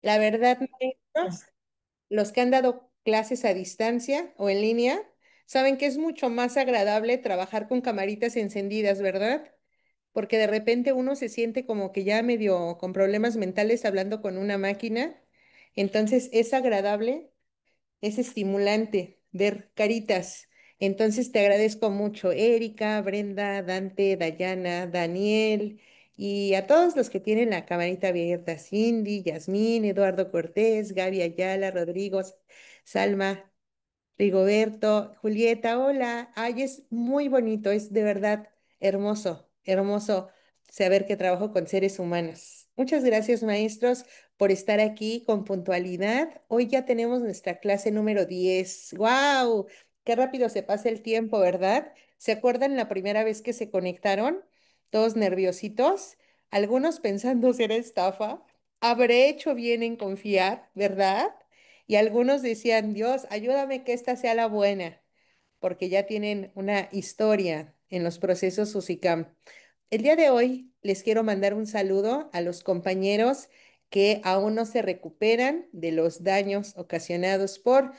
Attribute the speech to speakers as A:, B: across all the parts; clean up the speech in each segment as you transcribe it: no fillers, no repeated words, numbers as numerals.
A: La verdad, maestros, los que han dado clases a distancia o en línea, saben que es mucho más agradable trabajar con camaritas encendidas, ¿verdad? Porque de repente uno se siente como que ya medio con problemas mentales hablando con una máquina. Entonces es agradable, es estimulante ver caritas. Entonces te agradezco mucho, Erika, Brenda, Dante, Dayana, Daniel y a todos los que tienen la camarita abierta, Cindy, Yasmín, Eduardo Cortés, Gaby Ayala, Rodrigo, Salma. Rigoberto, Julieta, hola. Ay, es muy bonito, es de verdad hermoso, hermoso saber que trabajo con seres humanos. Muchas gracias, maestros, por estar aquí con puntualidad. Hoy ya tenemos nuestra clase número 10. ¡Wow! Qué rápido se pasa el tiempo, ¿verdad? ¿Se acuerdan la primera vez que se conectaron? Todos nerviositos, algunos pensando si era estafa. Habré hecho bien en confiar, ¿verdad? Y algunos decían, Dios, ayúdame que esta sea la buena, porque ya tienen una historia en los procesos USICAM. El día de hoy les quiero mandar un saludo a los compañeros que aún no se recuperan de los daños ocasionados por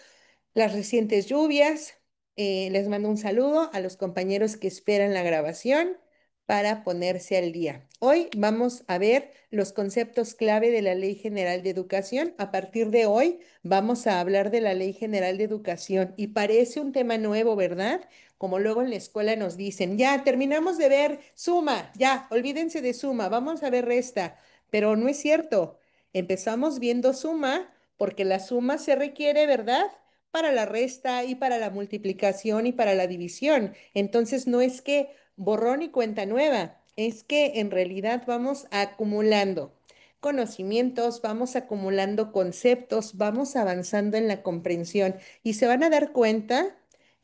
A: las recientes lluvias. Les mando un saludo a los compañeros que esperan la grabación para ponerse al día. Hoy vamos a ver los conceptos clave de la Ley General de Educación. A partir de hoy vamos a hablar de la Ley General de Educación y parece un tema nuevo, ¿verdad? Como luego en la escuela nos dicen, ya terminamos de ver suma, ya, olvídense de suma, vamos a ver resta, pero no es cierto. Empezamos viendo suma porque la suma se requiere, ¿verdad? Para la resta y para la multiplicación y para la división. Entonces no es que borrón y cuenta nueva, es que en realidad vamos acumulando conocimientos, vamos acumulando conceptos, vamos avanzando en la comprensión y se van a dar cuenta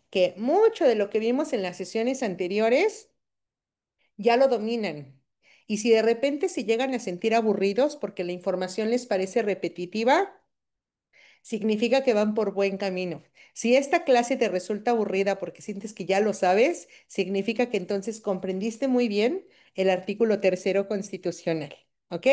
A: que mucho de lo que vimos en las sesiones anteriores ya lo dominan. Y si de repente se llegan a sentir aburridos porque la información les parece repetitiva, significa que van por buen camino. Si esta clase te resulta aburrida porque sientes que ya lo sabes, significa que entonces comprendiste muy bien el artículo tercero constitucional. ¿Ok?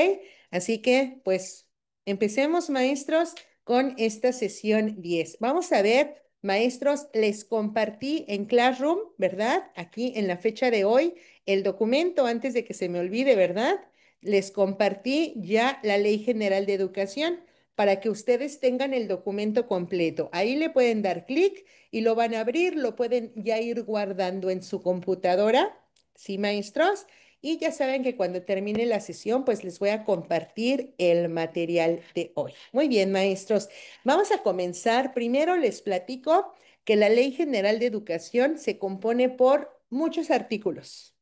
A: Así que, pues, empecemos, maestros, con esta sesión 10. Vamos a ver, maestros, les compartí en Classroom, ¿verdad? Aquí en la fecha de hoy, el documento antes de que se me olvide, ¿verdad? Les compartí ya la Ley General de Educación para que ustedes tengan el documento completo. Ahí le pueden dar clic y lo van a abrir, lo pueden ya ir guardando en su computadora, ¿sí, maestros? Y ya saben que cuando termine la sesión, pues les voy a compartir el material de hoy. Muy bien, maestros. Vamos a comenzar. Primero les platico que la Ley General de Educación se compone por muchos artículos.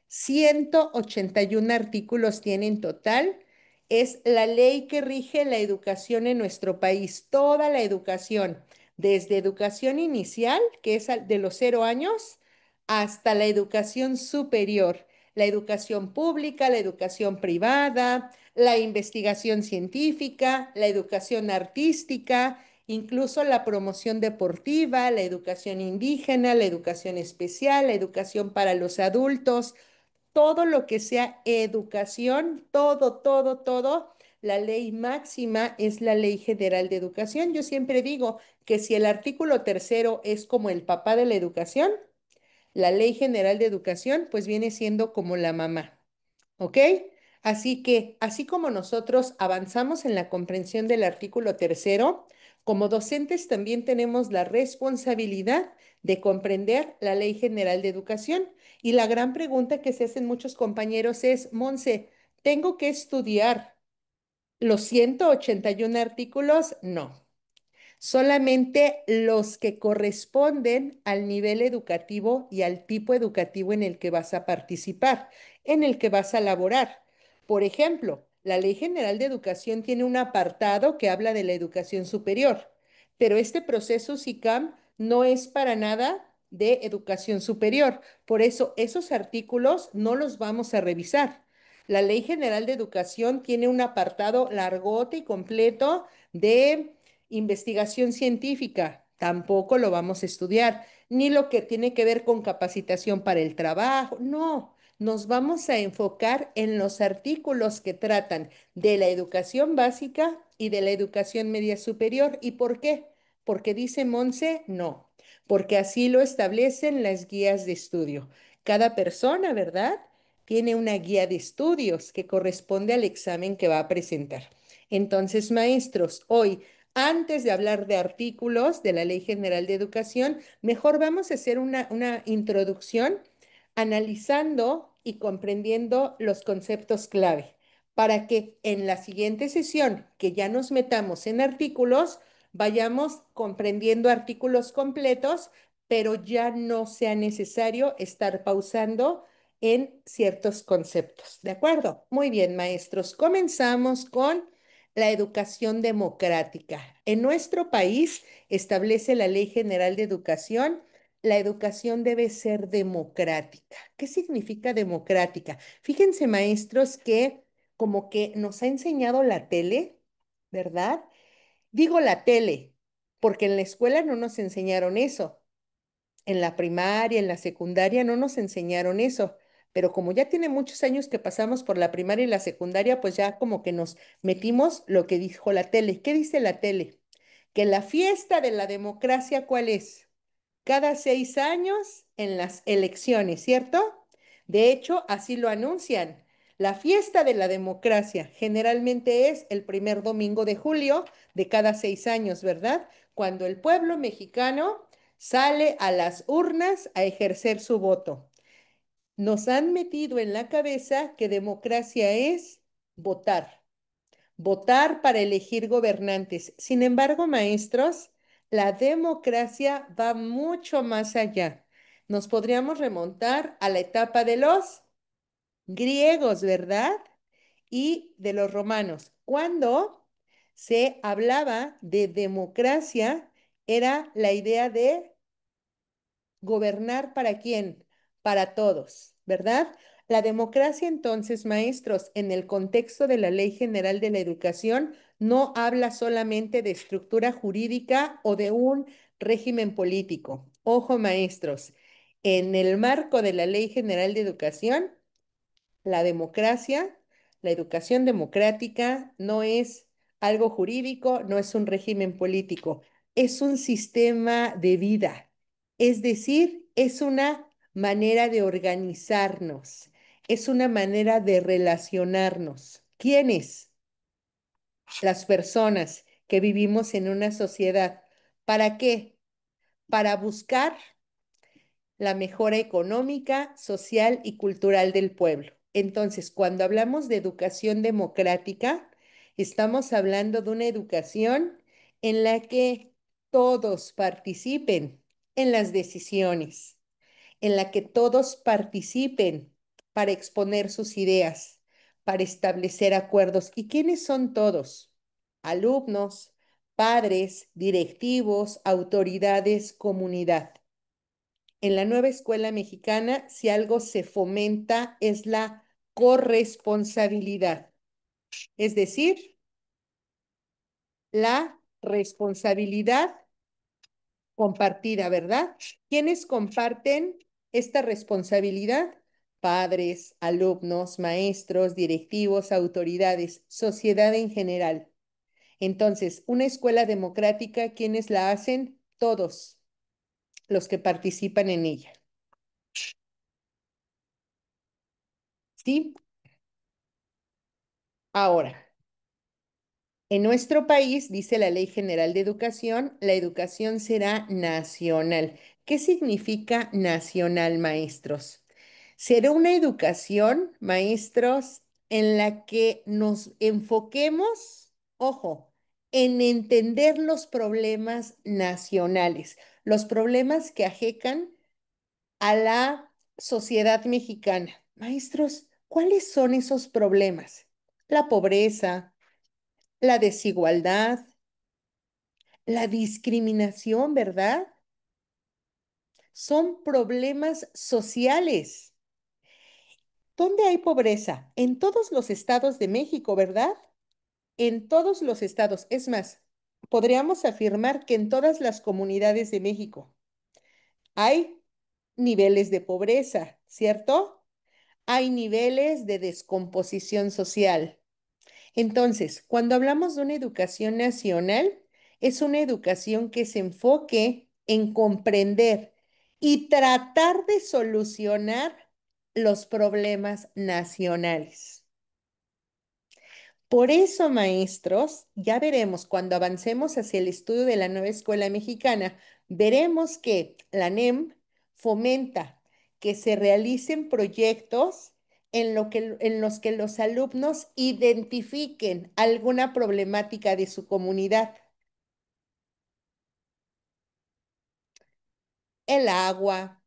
A: 181 artículos tiene en total. Es la ley que rige la educación en nuestro país, toda la educación, desde educación inicial, que es de los 0 años, hasta la educación superior, la educación pública, la educación privada, la investigación científica, la educación artística, incluso la promoción deportiva, la educación indígena, la educación especial, la educación para los adultos, todo lo que sea educación, todo, todo, todo. La ley máxima es la Ley General de Educación. Yo siempre digo que si el artículo tercero es como el papá de la educación, la Ley General de Educación pues viene siendo como la mamá. ¿Ok? Así que, así como nosotros avanzamos en la comprensión del artículo tercero, como docentes también tenemos la responsabilidad de comprender la Ley General de Educación. Y la gran pregunta que se hacen muchos compañeros es, Monse, ¿tengo que estudiar los 181 artículos? No. Solamente los que corresponden al nivel educativo y al tipo educativo en el que vas a participar, en el que vas a laborar. Por ejemplo, la Ley General de Educación tiene un apartado que habla de la educación superior, pero este proceso SICAM no es para nada de educación superior. Por eso, esos artículos no los vamos a revisar. La Ley General de Educación tiene un apartado largote y completo de investigación científica, tampoco lo vamos a estudiar, ni lo que tiene que ver con capacitación para el trabajo, no. nos vamos a enfocar en los artículos que tratan de la educación básica y de la educación media superior. ¿Y por qué? Porque dice Monse, no, porque así lo establecen las guías de estudio. Cada persona, ¿verdad? Tiene una guía de estudios que corresponde al examen que va a presentar. Entonces, maestros, hoy, antes de hablar de artículos de la Ley General de Educación, mejor vamos a hacer una introducción analizando y comprendiendo los conceptos clave para que en la siguiente sesión, que ya nos metamos en artículos, vayamos comprendiendo artículos completos, pero ya no sea necesario estar pausando en ciertos conceptos. ¿De acuerdo? Muy bien, maestros. Comenzamos con la educación democrática. En nuestro país establece la Ley General de Educación. La educación debe ser democrática. ¿Qué significa democrática? Fíjense, maestros, que como que nos ha enseñado la tele, ¿verdad? Digo la tele, porque en la escuela no nos enseñaron eso. En la primaria, en la secundaria no nos enseñaron eso. Pero como ya tiene muchos años que pasamos por la primaria y la secundaria, pues ya como que nos metimos lo que dijo la tele. ¿Qué dice la tele? Que la fiesta de la democracia, ¿cuál es? Cada 6 años en las elecciones, ¿cierto? De hecho, así lo anuncian. La fiesta de la democracia generalmente es el primer domingo de julio de cada 6 años, ¿verdad? Cuando el pueblo mexicano sale a las urnas a ejercer su voto. Nos han metido en la cabeza que democracia es votar, votar para elegir gobernantes. Sin embargo, maestros, la democracia va mucho más allá. Nos podríamos remontar a la etapa de los griegos, ¿verdad? Y de los romanos. Cuando se hablaba de democracia, era la idea de ¿gobernar para quién? Para todos, ¿verdad? La democracia, entonces, maestros, en el contexto de la Ley General de la Educación, no habla solamente de estructura jurídica o de un régimen político. Ojo, maestros, en el marco de la Ley General de Educación, la democracia, la educación democrática no es algo jurídico, no es un régimen político, es un sistema de vida. Es decir, es una manera de organizarnos, es una manera de relacionarnos. ¿Quiénes? Las personas que vivimos en una sociedad. ¿Para qué? Para buscar la mejora económica, social y cultural del pueblo. Entonces, cuando hablamos de educación democrática, estamos hablando de una educación en la que todos participen en las decisiones, en la que todos participen para exponer sus ideas, para establecer acuerdos. ¿Y quiénes son todos? Alumnos, padres, directivos, autoridades, comunidad. En la nueva escuela mexicana, si algo se fomenta es la corresponsabilidad, es decir, la responsabilidad compartida, ¿verdad? ¿Quiénes comparten esta responsabilidad? Padres, alumnos, maestros, directivos, autoridades, sociedad en general. Entonces, una escuela democrática, ¿quiénes la hacen? Todos los que participan en ella. ¿Sí? Ahora. En nuestro país, dice la Ley General de Educación, la educación será nacional. ¿Qué significa nacional, maestros? Será una educación, maestros, en la que nos enfoquemos, ojo, en entender los problemas nacionales, los problemas que ajecan a la sociedad mexicana. Maestros, ¿cuáles son esos problemas? La pobreza, la desigualdad, la discriminación, ¿verdad? Son problemas sociales. ¿Dónde hay pobreza? En todos los estados de México, ¿verdad? En todos los estados. Es más, podríamos afirmar que en todas las comunidades de México hay niveles de pobreza, ¿cierto? hay niveles de descomposición social. Entonces, cuando hablamos de una educación nacional, es una educación que se enfoque en comprender y tratar de solucionar los problemas nacionales. Por eso, maestros, ya veremos cuando avancemos hacia el estudio de la nueva escuela mexicana, veremos que la NEM fomenta que se realicen proyectos en los que los alumnos identifiquen alguna problemática de su comunidad. El agua,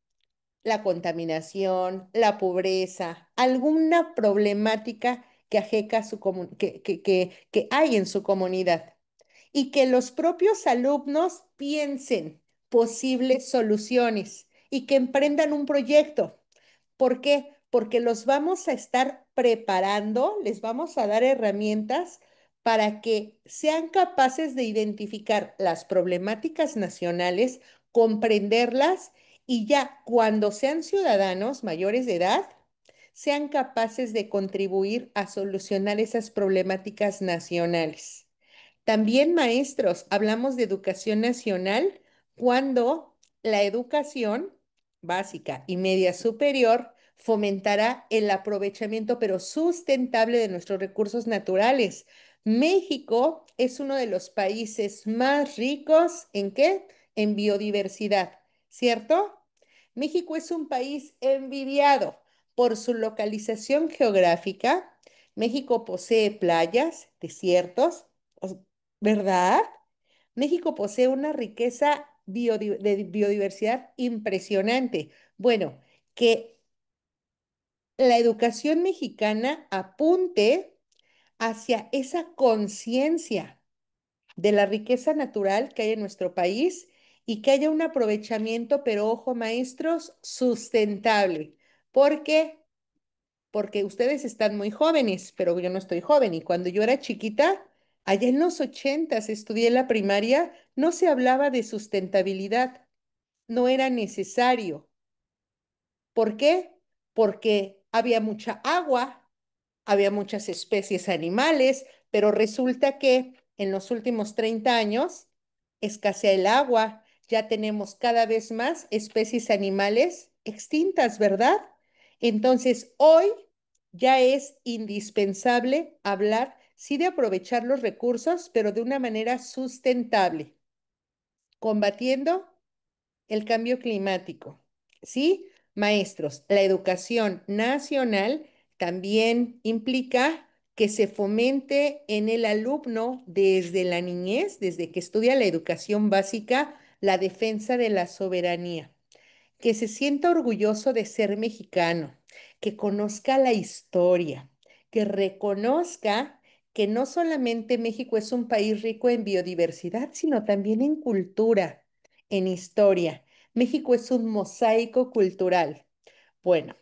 A: la contaminación, la pobreza, alguna problemática que ajeca que hay en su comunidad y que los propios alumnos piensen posibles soluciones y que emprendan un proyecto. ¿Por qué? Porque los vamos a estar preparando, les vamos a dar herramientas para que sean capaces de identificar las problemáticas nacionales, comprenderlas y ya cuando sean ciudadanos mayores de edad, sean capaces de contribuir a solucionar esas problemáticas nacionales. También, maestros, hablamos de educación nacional cuando la educación básica y media superior fomentará el aprovechamiento, pero sustentable de nuestros recursos naturales. México es uno de los países más ricos ¿en qué? En biodiversidad, ¿cierto? México es un país envidiado por su localización geográfica. México posee playas, desiertos, ¿verdad? México posee una riqueza de biodiversidad impresionante. Bueno, que la educación mexicana apunte hacia esa conciencia de la riqueza natural que hay en nuestro país y que haya un aprovechamiento, pero ojo, maestros, sustentable. ¿Por qué? Porque ustedes están muy jóvenes, pero yo no estoy joven. Y cuando yo era chiquita, allá en los ochentas, estudié la primaria, no se hablaba de sustentabilidad, no era necesario. ¿Por qué? Porque había mucha agua, había muchas especies animales, pero resulta que en los últimos 30 años escasea el agua, ya tenemos cada vez más especies animales extintas, ¿verdad? Entonces, hoy ya es indispensable hablar, sí, de aprovechar los recursos, pero de una manera sustentable, combatiendo el cambio climático. ¿Sí? Maestros, la educación nacional también implica que se fomente en el alumno desde la niñez, desde que estudia la educación básica, la defensa de la soberanía, que se sienta orgulloso de ser mexicano, que conozca la historia, que reconozca que no solamente México es un país rico en biodiversidad, sino también en cultura, en historia. México es un mosaico cultural. Bueno,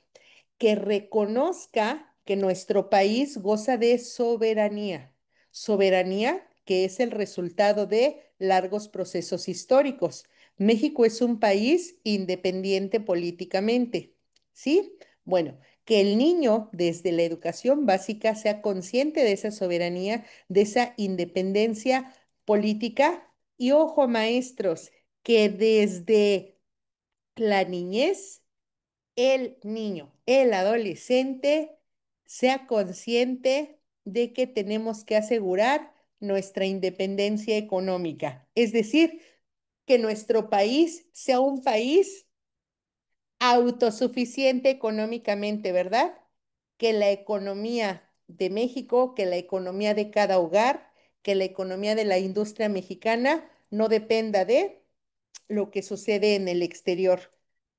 A: que reconozca que nuestro país goza de soberanía, soberanía que es el resultado de largos procesos históricos. México es un país independiente políticamente, ¿sí? Bueno, que el niño desde la educación básica sea consciente de esa soberanía, de esa independencia política y ojo, maestros, que desde la niñez el niño, el adolescente, sea consciente de que tenemos que asegurar nuestra independencia económica. Es decir, que nuestro país sea un país autosuficiente económicamente, ¿verdad? Que la economía de México, que la economía de cada hogar, que la economía de la industria mexicana no dependa de lo que sucede en el exterior.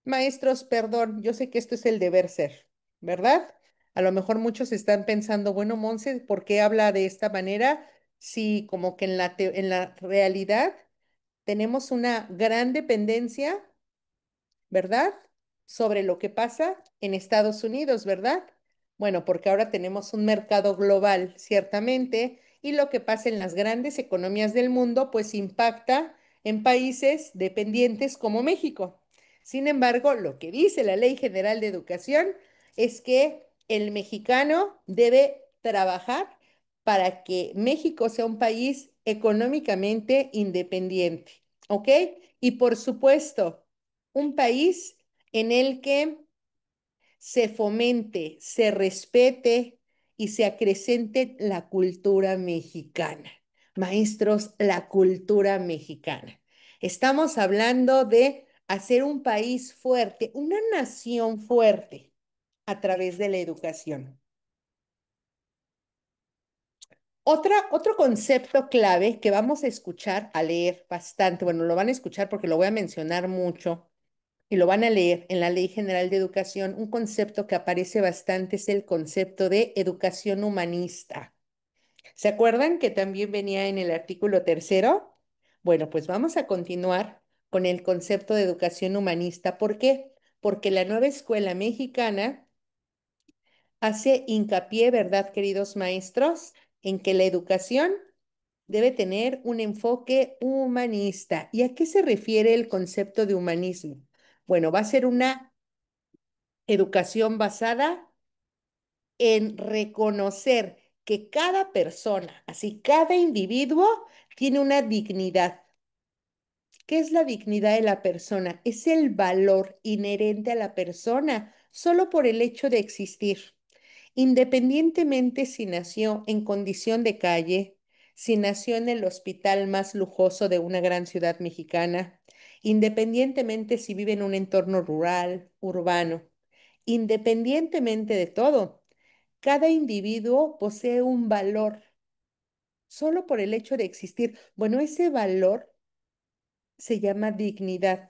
A: Maestros, perdón, yo sé que esto es el deber ser, ¿verdad? A lo mejor muchos están pensando, bueno, Monse, ¿por qué habla de esta manera? Si como que en la realidad tenemos una gran dependencia, ¿verdad? Sobre lo que pasa en Estados Unidos, ¿verdad? Bueno, porque ahora tenemos un mercado global, ciertamente, y lo que pasa en las grandes economías del mundo, pues impacta en países dependientes como México. Sin embargo, lo que dice la Ley General de Educación es que el mexicano debe trabajar para que México sea un país económicamente independiente, ¿ok? Y por supuesto, un país en el que se fomente, se respete y se acrecente la cultura mexicana. Maestros, la cultura mexicana. Estamos hablando de hacer un país fuerte, una nación fuerte a través de la educación. Otro concepto clave que vamos a escuchar, a leer bastante, bueno, lo van a escuchar porque lo voy a mencionar mucho y lo van a leer en la Ley General de Educación, un concepto que aparece bastante es el concepto de educación humanista. ¿Se acuerdan que también venía en el artículo tercero? Bueno, pues vamos a continuar con el concepto de educación humanista. ¿Por qué? Porque la nueva escuela mexicana hace hincapié, ¿verdad, queridos maestros?, en que la educación debe tener un enfoque humanista. ¿Y a qué se refiere el concepto de humanismo? Bueno, va a ser una educación basada en reconocer que cada persona, así cada individuo, tiene una dignidad. ¿Qué es la dignidad de la persona? Es el valor inherente a la persona solo por el hecho de existir, independientemente si nació en condición de calle, si nació en el hospital más lujoso de una gran ciudad mexicana, independientemente si vive en un entorno rural, urbano, independientemente de todo. Cada individuo posee un valor solo por el hecho de existir. Bueno, ese valor se llama dignidad.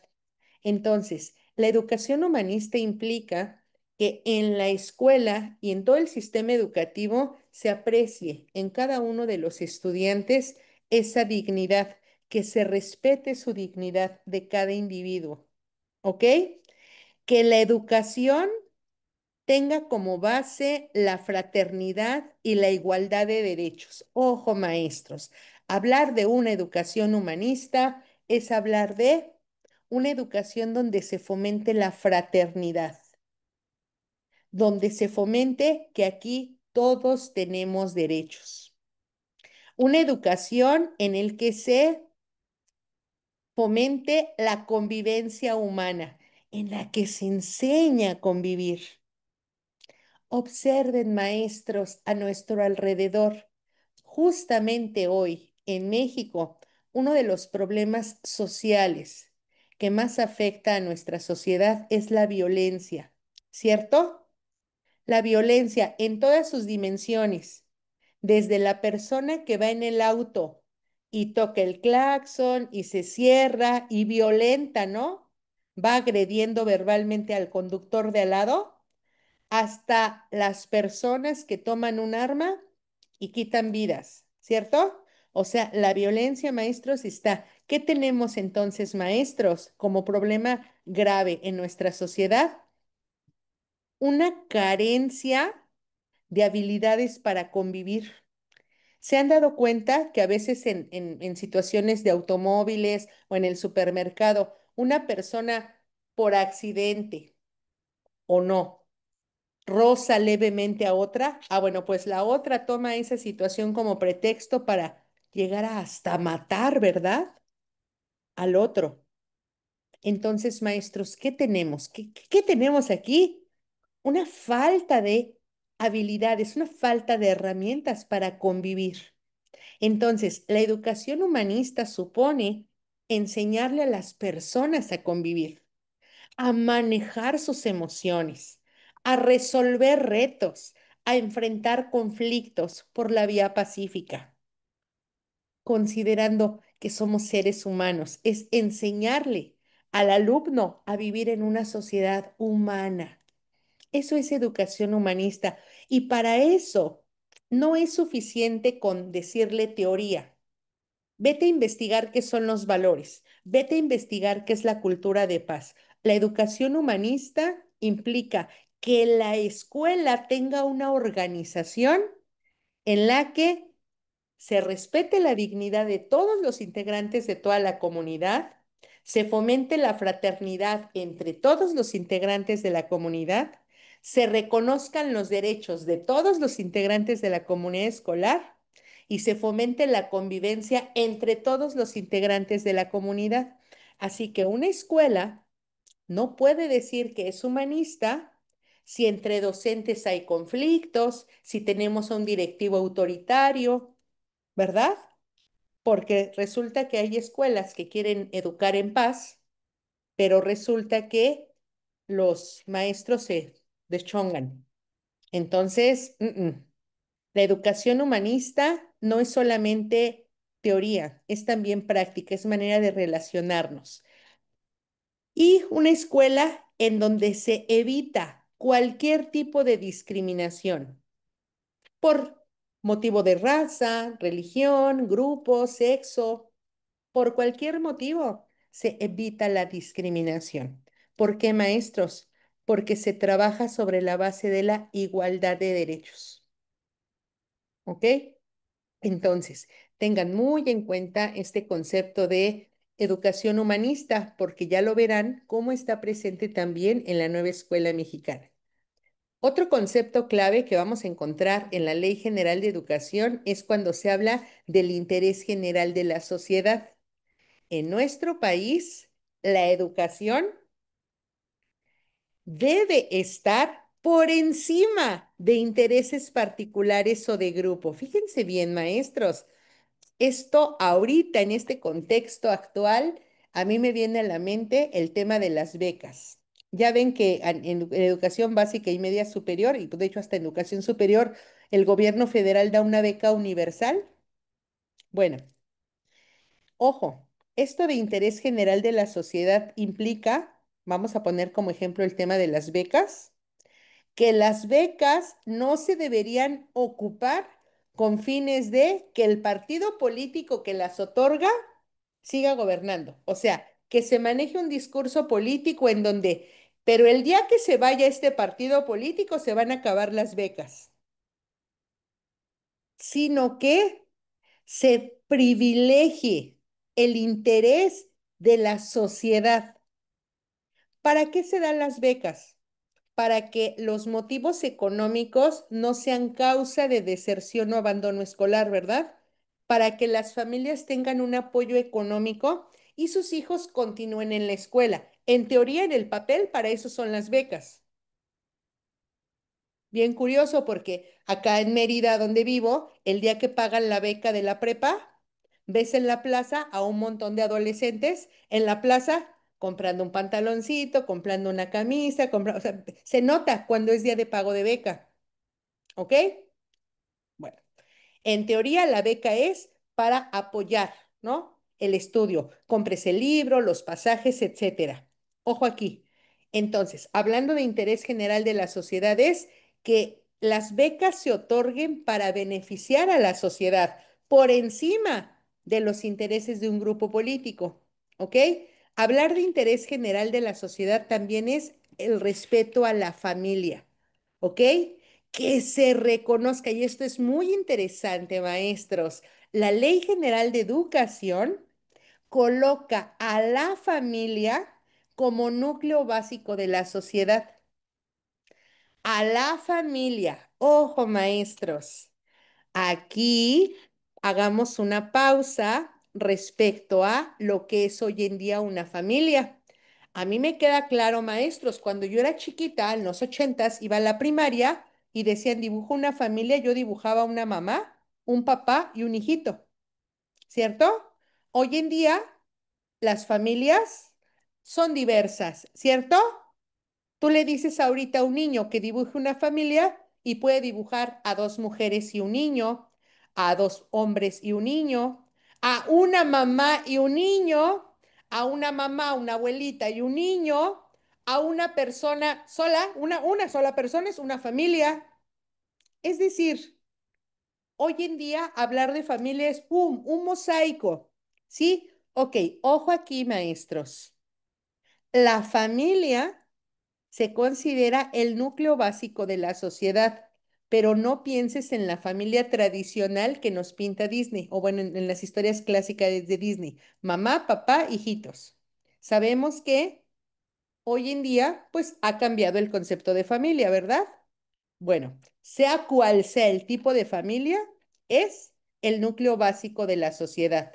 A: Entonces, la educación humanista implica que en la escuela y en todo el sistema educativo se aprecie en cada uno de los estudiantes esa dignidad, que se respete su dignidad de cada individuo, ¿ok? Que la educación tenga como base la fraternidad y la igualdad de derechos. Ojo, maestros, hablar de una educación humanista es hablar de una educación donde se fomente la fraternidad, donde se fomente que aquí todos tenemos derechos. Una educación en el que se fomente la convivencia humana, en la que se enseña a convivir. Observen, maestros, a nuestro alrededor. Justamente hoy, en México, uno de los problemas sociales que más afecta a nuestra sociedad es la violencia, ¿cierto? La violencia en todas sus dimensiones, desde la persona que va en el auto y toca el claxon y se cierra y violenta, ¿no? Va agrediendo verbalmente al conductor de al lado hasta las personas que toman un arma y quitan vidas, ¿cierto? O sea, la violencia, maestros, está. ¿Qué tenemos entonces, maestros, como problema grave en nuestra sociedad? Una carencia de habilidades para convivir. ¿Se han dado cuenta que a veces en situaciones de automóviles o en el supermercado, una persona por accidente o no, roza levemente a otra? Ah, bueno, pues la otra toma esa situación como pretexto para llegar a hasta matar, ¿verdad? Al otro. Entonces, maestros, ¿qué tenemos? ¿Qué tenemos aquí? Una falta de habilidades, una falta de herramientas para convivir. Entonces, la educación humanista supone enseñarle a las personas a convivir, a manejar sus emociones, a resolver retos, a enfrentar conflictos por la vía pacífica, considerando que somos seres humanos. Es enseñarle al alumno a vivir en una sociedad humana. Eso es educación humanista. Y para eso no es suficiente con decirle teoría. Vete a investigar qué son los valores, vete a investigar qué es la cultura de paz. La educación humanista implica que la escuela tenga una organización en la que se respete la dignidad de todos los integrantes de toda la comunidad, se fomente la fraternidad entre todos los integrantes de la comunidad, se reconozcan los derechos de todos los integrantes de la comunidad escolar y se fomente la convivencia entre todos los integrantes de la comunidad. Así que una escuela no puede decir que es humanista si entre docentes hay conflictos, si tenemos a un directivo autoritario, ¿verdad? Porque resulta que hay escuelas que quieren educar en paz, pero resulta que los maestros se deschongan. Entonces, la educación humanista no es solamente teoría, es también práctica, es manera de relacionarnos. Y una escuela en donde se evita cualquier tipo de discriminación por motivo de raza, religión, grupo, sexo, por cualquier motivo se evita la discriminación. ¿Por qué, maestros? Porque se trabaja sobre la base de la igualdad de derechos. ¿Ok? Entonces, tengan muy en cuenta este concepto de educación humanista, porque ya lo verán cómo está presente también en la nueva escuela mexicana. Otro concepto clave que vamos a encontrar en la Ley General de Educación es cuando se habla del interés general de la sociedad. En nuestro país, la educación debe estar por encima de intereses particulares o de grupo. Fíjense bien, maestros. Esto ahorita, en este contexto actual, a mí me viene a la mente el tema de las becas. Ya ven que en educación básica y media superior, y de hecho hasta en educación superior, el gobierno federal da una beca universal. Bueno, ojo, esto de interés general de la sociedad implica, vamos a poner como ejemplo el tema de las becas, que las becas no se deberían ocupar con fines de que el partido político que las otorga siga gobernando. O sea, que se maneje un discurso político en donde, pero el día que se vaya este partido político se van a acabar las becas, sino que se privilegie el interés de la sociedad. ¿Para qué se dan las becas? Para que los motivos económicos no sean causa de deserción o abandono escolar, ¿verdad? Para que las familias tengan un apoyo económico y sus hijos continúen en la escuela. En teoría, en el papel, para eso son las becas. Bien curioso porque acá en Mérida, donde vivo, el día que pagan la beca de la prepa, ves en la plaza a un montón de adolescentes en la plaza comprando un pantaloncito, comprando una camisa, o sea, se nota cuando es día de pago de beca, ¿ok? Bueno. En teoría, la beca es para apoyar, ¿no? El estudio. Compres el libro, los pasajes, etcétera. Ojo aquí. Entonces, hablando de interés general de la sociedad, es que las becas se otorguen para beneficiar a la sociedad por encima de los intereses de un grupo político, ¿ok? Hablar de interés general de la sociedad también es el respeto a la familia, ¿ok? Que se reconozca, y esto es muy interesante, maestros, la Ley General de Educación coloca a la familia como núcleo básico de la sociedad. A la familia. Ojo, maestros. Aquí hagamos una pausa respecto a lo que es hoy en día una familia. A mí me queda claro, maestros, cuando yo era chiquita, en los ochentas, iba a la primaria y decían dibujo una familia, yo dibujaba una mamá, un papá y un hijito, ¿cierto? Hoy en día las familias son diversas, ¿cierto? Tú le dices ahorita a un niño que dibuje una familia y puede dibujar a dos mujeres y un niño, a dos hombres y un niño, a una mamá y un niño, a una mamá, una abuelita y un niño, a una persona sola, una sola persona es una familia. Es decir, hoy en día hablar de familia es un mosaico, ¿sí? Ok, ojo aquí, maestros. La familia se considera el núcleo básico de la sociedad, pero no pienses en la familia tradicional que nos pinta Disney, o bueno, en las historias clásicas de Disney, mamá, papá, hijitos. Sabemos que hoy en día, pues ha cambiado el concepto de familia, ¿verdad? Bueno, sea cual sea el tipo de familia, es el núcleo básico de la sociedad.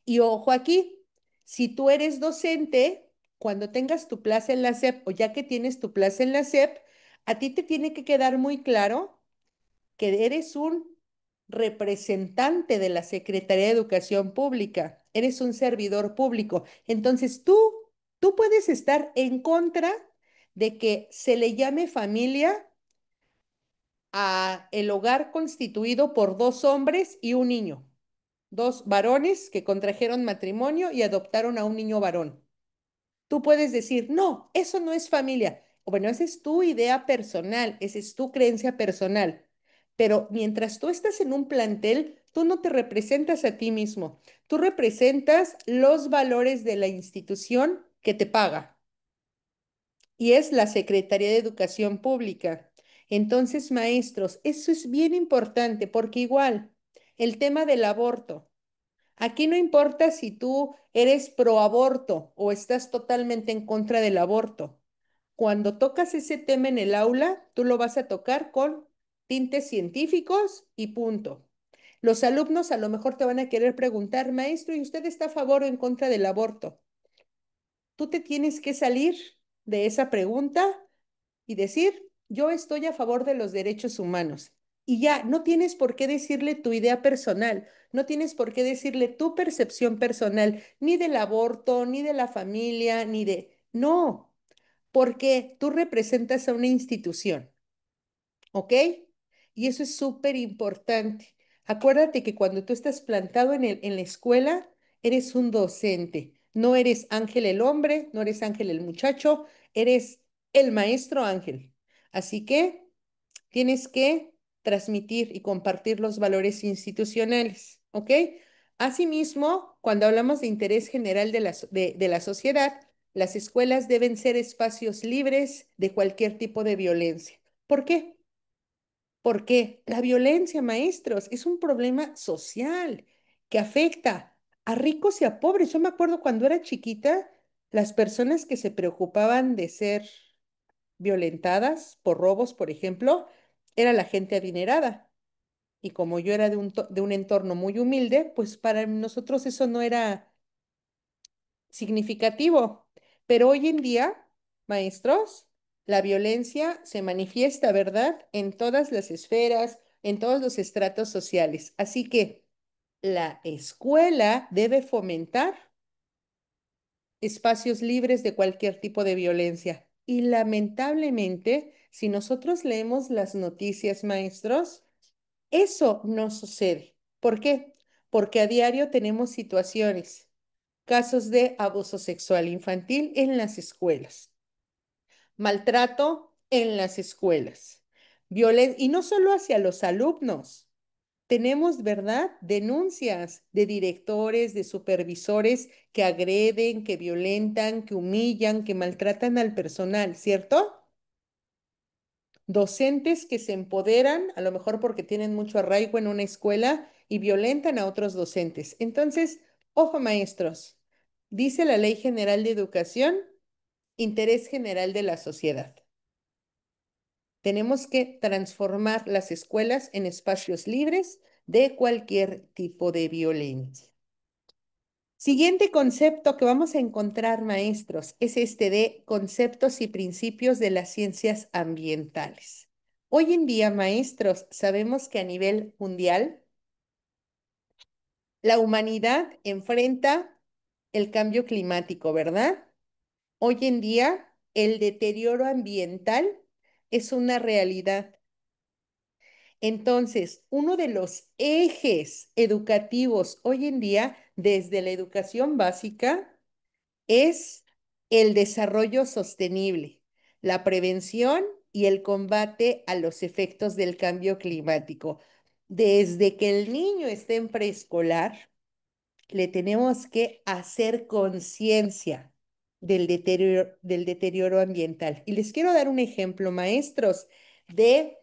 A: Y ojo aquí, si tú eres docente, cuando tengas tu plaza en la SEP o ya que tienes tu plaza en la SEP, a ti te tiene que quedar muy claro que eres un representante de la Secretaría de Educación Pública, eres un servidor público. Entonces tú puedes estar en contra de que se le llame familia a el hogar constituido por dos hombres y un niño, dos varones que contrajeron matrimonio y adoptaron a un niño varón. Tú puedes decir, no, eso no es familia. O bueno, esa es tu idea personal, esa es tu creencia personal. Pero mientras tú estás en un plantel, tú no te representas a ti mismo. Tú representas los valores de la institución que te paga y es la Secretaría de Educación Pública. Entonces, maestros, eso es bien importante porque igual, el tema del aborto. Aquí no importa si tú eres pro aborto o estás totalmente en contra del aborto. Cuando tocas ese tema en el aula, tú lo vas a tocar con tintes científicos y punto. Los alumnos a lo mejor te van a querer preguntar, maestro, ¿y usted está a favor o en contra del aborto? Tú te tienes que salir de esa pregunta y decir, yo estoy a favor de los derechos humanos. Y ya, no tienes por qué decirle tu idea personal, no tienes por qué decirle tu percepción personal, ni del aborto, ni de la familia, ni de... No, porque tú representas a una institución, ¿ok? Y eso es súper importante. Acuérdate que cuando tú estás plantado en la escuela, eres un docente. No eres Ángel el hombre, no eres Ángel el muchacho, eres el maestro Ángel. Así que tienes que transmitir y compartir los valores institucionales, ¿ok? Asimismo, cuando hablamos de interés general de la sociedad, las escuelas deben ser espacios libres de cualquier tipo de violencia. ¿Por qué? Porque la violencia, maestros, es un problema social que afecta a ricos y a pobres. Yo me acuerdo cuando era chiquita, las personas que se preocupaban de ser violentadas por robos, por ejemplo, era la gente adinerada. Y como yo era de un entorno muy humilde, pues para nosotros eso no era significativo. Pero hoy en día, maestros, la violencia se manifiesta, ¿verdad? En todas las esferas, en todos los estratos sociales. Así que la escuela debe fomentar espacios libres de cualquier tipo de violencia. Y lamentablemente, si nosotros leemos las noticias, maestros, eso no sucede. ¿Por qué? Porque a diario tenemos situaciones, casos de abuso sexual infantil en las escuelas, maltrato en las escuelas, y no solo hacia los alumnos. Tenemos, ¿verdad? Denuncias de directores, de supervisores que agreden, que violentan, que humillan, que maltratan al personal, ¿cierto? Docentes que se empoderan, a lo mejor porque tienen mucho arraigo en una escuela y violentan a otros docentes. Entonces, ojo maestros, dice la Ley General de Educación, interés general de la sociedad. Tenemos que transformar las escuelas en espacios libres de cualquier tipo de violencia. Siguiente concepto que vamos a encontrar, maestros, es este de conceptos y principios de las ciencias ambientales. Hoy en día, maestros, sabemos que a nivel mundial, la humanidad enfrenta el cambio climático, ¿verdad? Hoy en día, el deterioro ambiental es una realidad. Entonces, uno de los ejes educativos hoy en día, desde la educación básica, es el desarrollo sostenible, la prevención y el combate a los efectos del cambio climático. Desde que el niño esté en preescolar, le tenemos que hacer conciencia del deterioro ambiental. Y les quiero dar un ejemplo, maestros, de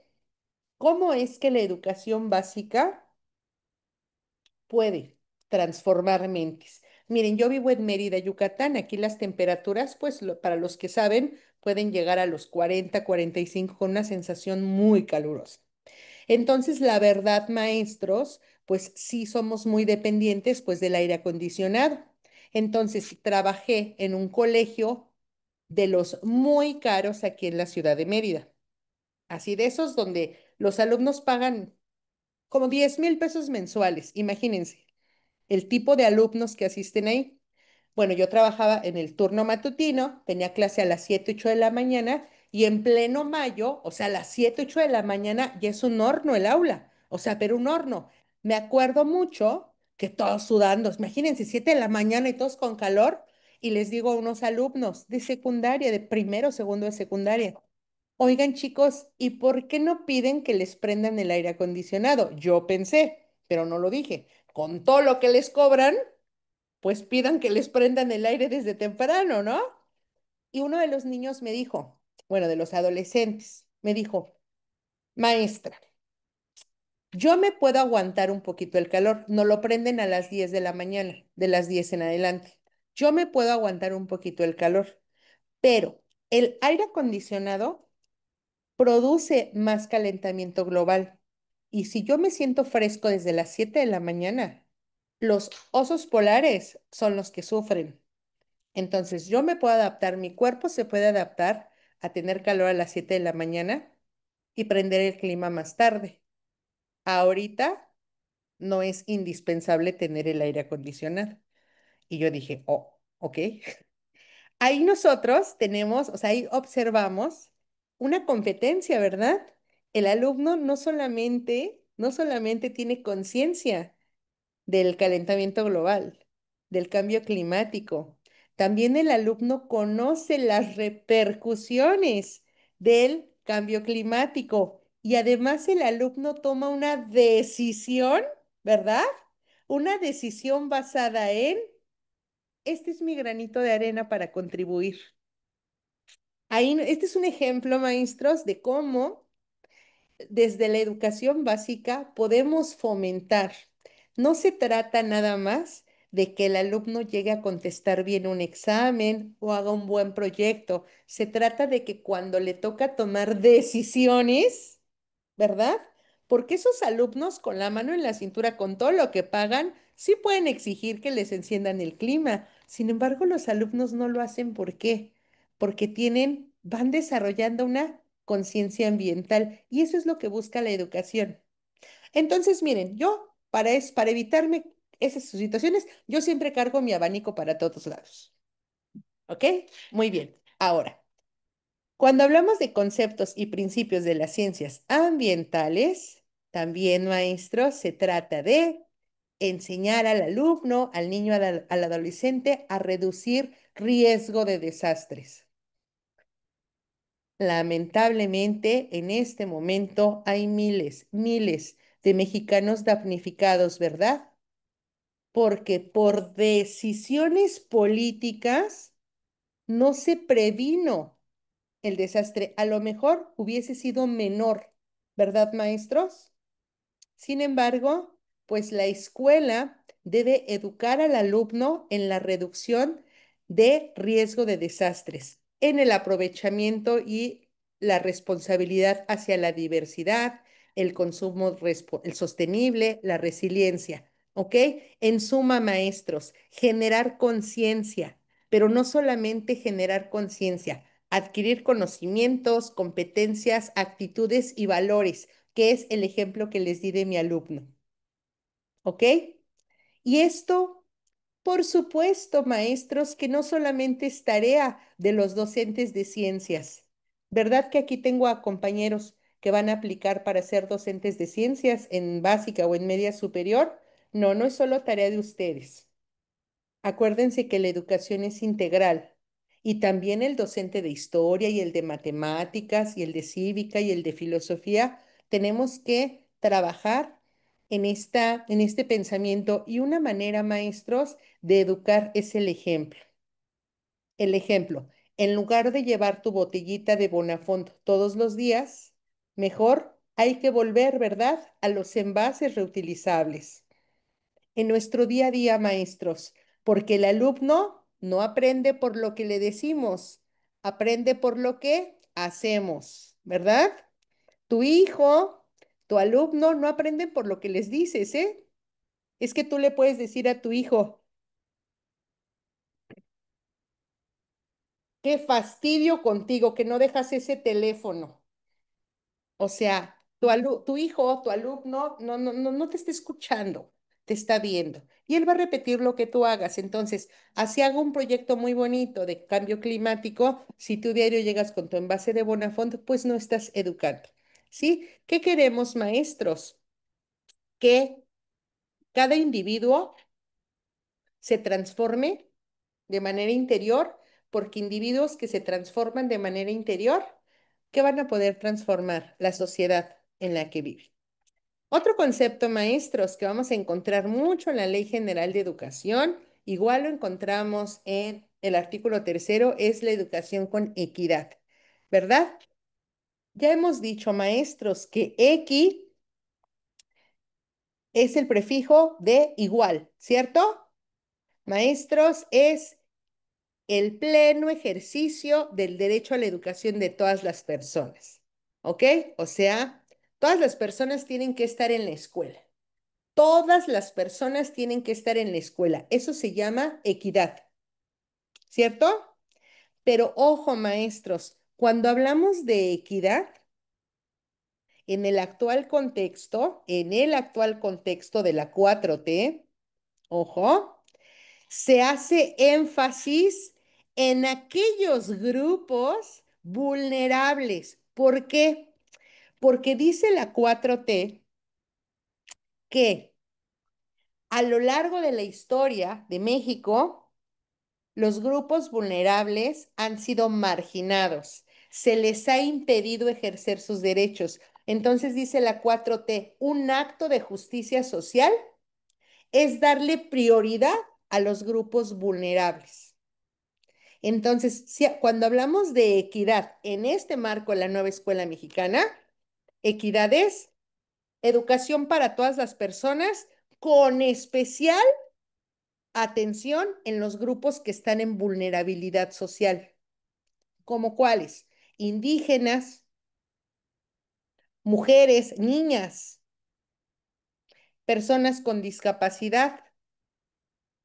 A: cómo es que la educación básica puede transformar mentes. Miren, yo vivo en Mérida, Yucatán. Aquí las temperaturas, pues para los que saben, pueden llegar a los 40, 45 con una sensación muy calurosa. Entonces, la verdad, maestros, pues sí somos muy dependientes pues del aire acondicionado. Entonces, trabajé en un colegio de los muy caros aquí en la ciudad de Mérida. Así de esos donde los alumnos pagan como 10,000 pesos mensuales, imagínense el tipo de alumnos que asisten ahí. Bueno, yo trabajaba en el turno matutino, tenía clase a las 7 8 de la mañana y en pleno mayo, o sea, a las 7 8 de la mañana ya es un horno el aula, o sea, pero un horno. Me acuerdo mucho que todos sudando, imagínense, 7 de la mañana y todos con calor, y les digo a unos alumnos de secundaria, de primero, segundo de secundaria, oigan chicos, ¿y por qué no piden que les prendan el aire acondicionado? Yo pensé, pero no lo dije. Con todo lo que les cobran, pues pidan que les prendan el aire desde temprano, ¿no? Y uno de los niños me dijo, bueno, de los adolescentes, me dijo, maestra, yo me puedo aguantar un poquito el calor, no lo prenden a las 10 de la mañana, de las 10 en adelante. Yo me puedo aguantar un poquito el calor, pero el aire acondicionado produce más calentamiento global. Y si yo me siento fresco desde las 7 de la mañana, los osos polares son los que sufren. Entonces, yo me puedo adaptar, mi cuerpo se puede adaptar a tener calor a las 7 de la mañana y prender el clima más tarde. Ahorita no es indispensable tener el aire acondicionado. Y yo dije, oh, ok. Ahí nosotros tenemos, o sea, ahí observamos una competencia, ¿verdad? El alumno no solamente tiene conciencia del calentamiento global, del cambio climático. También el alumno conoce las repercusiones del cambio climático y además el alumno toma una decisión, ¿verdad? Una decisión basada en, este es mi granito de arena para contribuir. Ahí, este es un ejemplo, maestros, de cómo desde la educación básica podemos fomentar. No se trata nada más de que el alumno llegue a contestar bien un examen o haga un buen proyecto. Se trata de que cuando le toca tomar decisiones, ¿verdad? Porque esos alumnos con la mano en la cintura, con todo lo que pagan, sí pueden exigir que les enciendan el clima. Sin embargo, los alumnos no lo hacen. ¿Por qué? Porque van desarrollando una conciencia ambiental y eso es lo que busca la educación. Entonces, miren, yo para evitarme esas situaciones, yo siempre cargo mi abanico para todos lados. ¿Ok? Muy bien. Ahora. Cuando hablamos de conceptos y principios de las ciencias ambientales, también, maestros, se trata de enseñar al alumno, al niño, al adolescente a reducir riesgo de desastres. Lamentablemente, en este momento hay miles, miles de mexicanos damnificados, ¿verdad? Porque por decisiones políticas no se previno el desastre. A lo mejor hubiese sido menor, ¿verdad, maestros? Sin embargo, pues la escuela debe educar al alumno en la reducción de riesgo de desastres, en el aprovechamiento y la responsabilidad hacia la diversidad, el consumo el sostenible, la resiliencia, ¿ok? En suma, maestros, generar conciencia, pero no solamente generar conciencia, adquirir conocimientos, competencias, actitudes y valores que es el ejemplo que les di de mi alumno. ¿Ok? Y esto, por supuesto, maestros, que no solamente es tarea de los docentes de ciencias. ¿Verdad que aquí tengo a compañeros que van a aplicar para ser docentes de ciencias en básica o en media superior? No, no es solo tarea de ustedes. Acuérdense que la educación es integral y también el docente de historia y el de matemáticas y el de cívica y el de filosofía tenemos que trabajar en este pensamiento y una manera, maestros, de educar es el ejemplo. El ejemplo, en lugar de llevar tu botellita de Bonafont todos los días, mejor hay que volver, ¿verdad?, a los envases reutilizables. En nuestro día a día, maestros, porque el alumno no aprende por lo que le decimos, aprende por lo que hacemos, ¿verdad? Tu hijo, tu alumno no aprenden por lo que les dices, ¿eh? Es que tú le puedes decir a tu hijo, qué fastidio contigo que no dejas ese teléfono. O sea, tu hijo, tu alumno, no te está escuchando, te está viendo. Y él va a repetir lo que tú hagas. Entonces, así hago un proyecto muy bonito de cambio climático. Si tú diario llegas con tu envase de Bonafont, pues no estás educando. ¿Sí? ¿Qué queremos, maestros? Que cada individuo se transforme de manera interior, porque individuos que se transforman de manera interior, ¿qué van a poder transformar? La sociedad en la que viven. Otro concepto, maestros, que vamos a encontrar mucho en la Ley General de Educación, igual lo encontramos en el artículo tercero, es la educación con equidad, ¿verdad? Ya hemos dicho, maestros, que equi es el prefijo de igual, ¿cierto? Maestros, es el pleno ejercicio del derecho a la educación de todas las personas, ¿ok? O sea, todas las personas tienen que estar en la escuela. Todas las personas tienen que estar en la escuela. Eso se llama equidad, ¿cierto? Pero ojo, maestros, cuando hablamos de equidad, en el actual contexto de la 4T, ojo, se hace énfasis en aquellos grupos vulnerables. ¿Por qué? Porque dice la 4T que a lo largo de la historia de México, los grupos vulnerables han sido marginados, se les ha impedido ejercer sus derechos. Entonces dice la 4T, un acto de justicia social es darle prioridad a los grupos vulnerables. Entonces, si, cuando hablamos de equidad en este marco de la nueva escuela mexicana, equidad es educación para todas las personas, con especial atención en los grupos que están en vulnerabilidad social. ¿Como cuáles? Indígenas, mujeres, niñas, personas con discapacidad.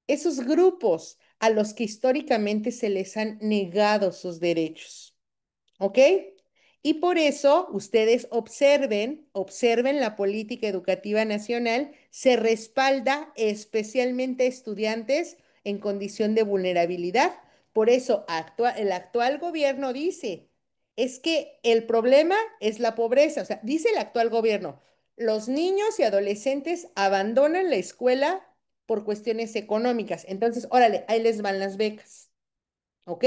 A: Esos grupos a los que históricamente se les han negado sus derechos. ¿Ok? Y por eso ustedes observen la política educativa nacional, se respalda especialmente a estudiantes en condición de vulnerabilidad. Por eso el actual gobierno dice, es que el problema es la pobreza. O sea, dice el actual gobierno, los niños y adolescentes abandonan la escuela por cuestiones económicas. Entonces, órale, ahí les van las becas. ¿Ok?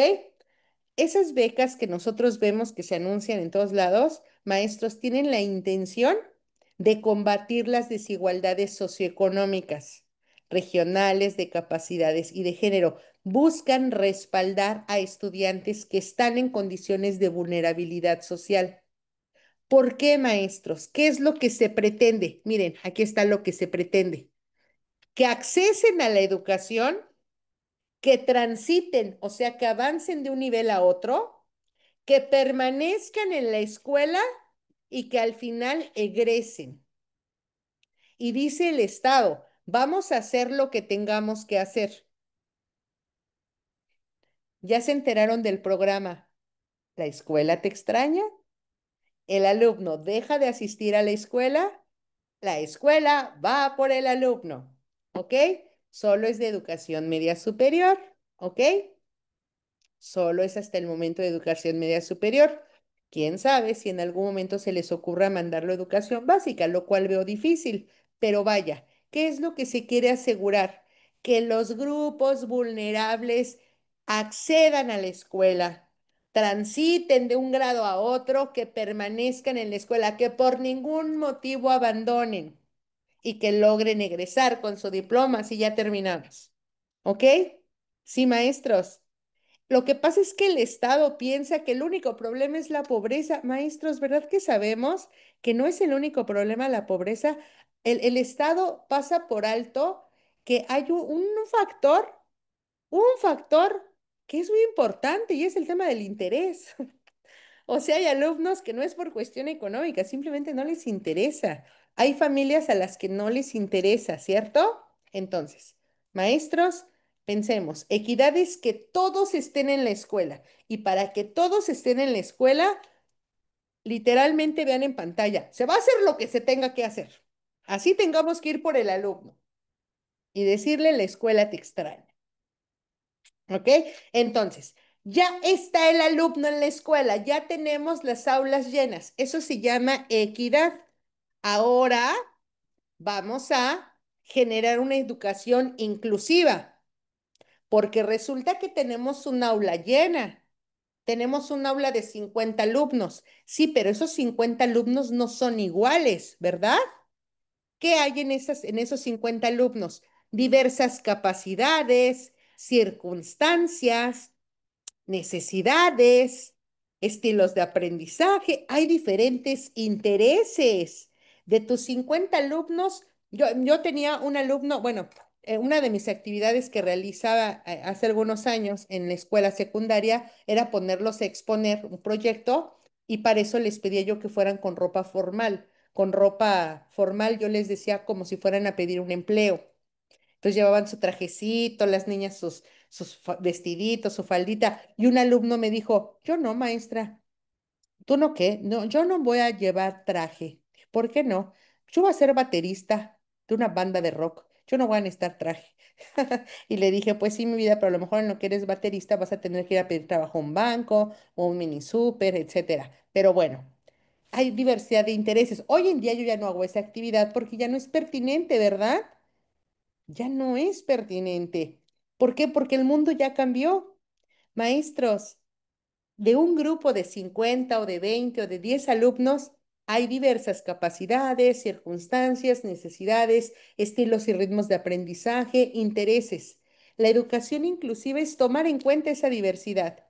A: Esas becas que nosotros vemos que se anuncian en todos lados, maestros, tienen la intención de combatir las desigualdades socioeconómicas, regionales, de capacidades y de género. Buscan respaldar a estudiantes que están en condiciones de vulnerabilidad social. ¿Por qué, maestros? ¿Qué es lo que se pretende? Miren, aquí está lo que se pretende. Que accesen a la educación, que transiten, o sea, que avancen de un nivel a otro, que permanezcan en la escuela y que al final egresen. Y dice el Estado, vamos a hacer lo que tengamos que hacer. ¿Ya se enteraron del programa? ¿La escuela te extraña? El alumno deja de asistir a la escuela va por el alumno, ¿ok? Solo es de educación media superior, ¿ok? Solo es hasta el momento de educación media superior. Quién sabe si en algún momento se les ocurra mandarlo a educación básica, lo cual veo difícil. Pero vaya, ¿qué es lo que se quiere asegurar? Que los grupos vulnerables accedan a la escuela, transiten de un grado a otro, que permanezcan en la escuela, que por ningún motivo abandonen y que logren egresar con su diploma si ya terminamos. ¿Ok? Sí, maestros. Lo que pasa es que el Estado piensa que el único problema es la pobreza. Maestros, ¿verdad que sabemos que no es el único problema la pobreza? El Estado pasa por alto que hay un factor. un factor que es muy importante y es el tema del interés. O sea, hay alumnos que no es por cuestión económica, simplemente no les interesa. Hay familias a las que no les interesa, ¿cierto? Entonces, maestros, pensemos, equidad es que todos estén en la escuela. Y para que todos estén en la escuela, literalmente vean en pantalla, se va a hacer lo que se tenga que hacer. Así tengamos que ir por el alumno y decirle la escuela te extraña. ¿Ok? Entonces, ya está el alumno en la escuela, ya tenemos las aulas llenas. Eso se llama equidad. Ahora vamos a generar una educación inclusiva, porque resulta que tenemos un aula llena. Tenemos un aula de 50 alumnos. Sí, pero esos 50 alumnos no son iguales, ¿verdad? ¿Qué hay en esos 50 alumnos? Diversas capacidades, circunstancias, necesidades, estilos de aprendizaje, hay diferentes intereses. De tus 50 alumnos, yo tenía un alumno, bueno, una de mis actividades que realizaba hace algunos años en la escuela secundaria era ponerlos a exponer un proyecto y para eso les pedía yo que fueran con ropa formal. Con ropa formal yo les decía como si fueran a pedir un empleo. Entonces llevaban su trajecito, las niñas sus vestiditos, su faldita. Y un alumno me dijo, yo no, maestra, ¿tú no qué? No, yo no voy a llevar traje. ¿Por qué no? Yo voy a ser baterista de una banda de rock. Yo no voy a necesitar traje. Y le dije, pues sí, mi vida, pero a lo mejor en lo que eres baterista vas a tener que ir a pedir trabajo a un banco o un mini súper, etcétera. Pero bueno, hay diversidad de intereses. Hoy en día yo ya no hago esa actividad porque ya no es pertinente, ¿verdad? Ya no es pertinente. ¿Por qué? Porque el mundo ya cambió. Maestros, de un grupo de 50 o de 20 o de 10 alumnos, hay diversas capacidades, circunstancias, necesidades, estilos y ritmos de aprendizaje, intereses. La educación inclusiva es tomar en cuenta esa diversidad,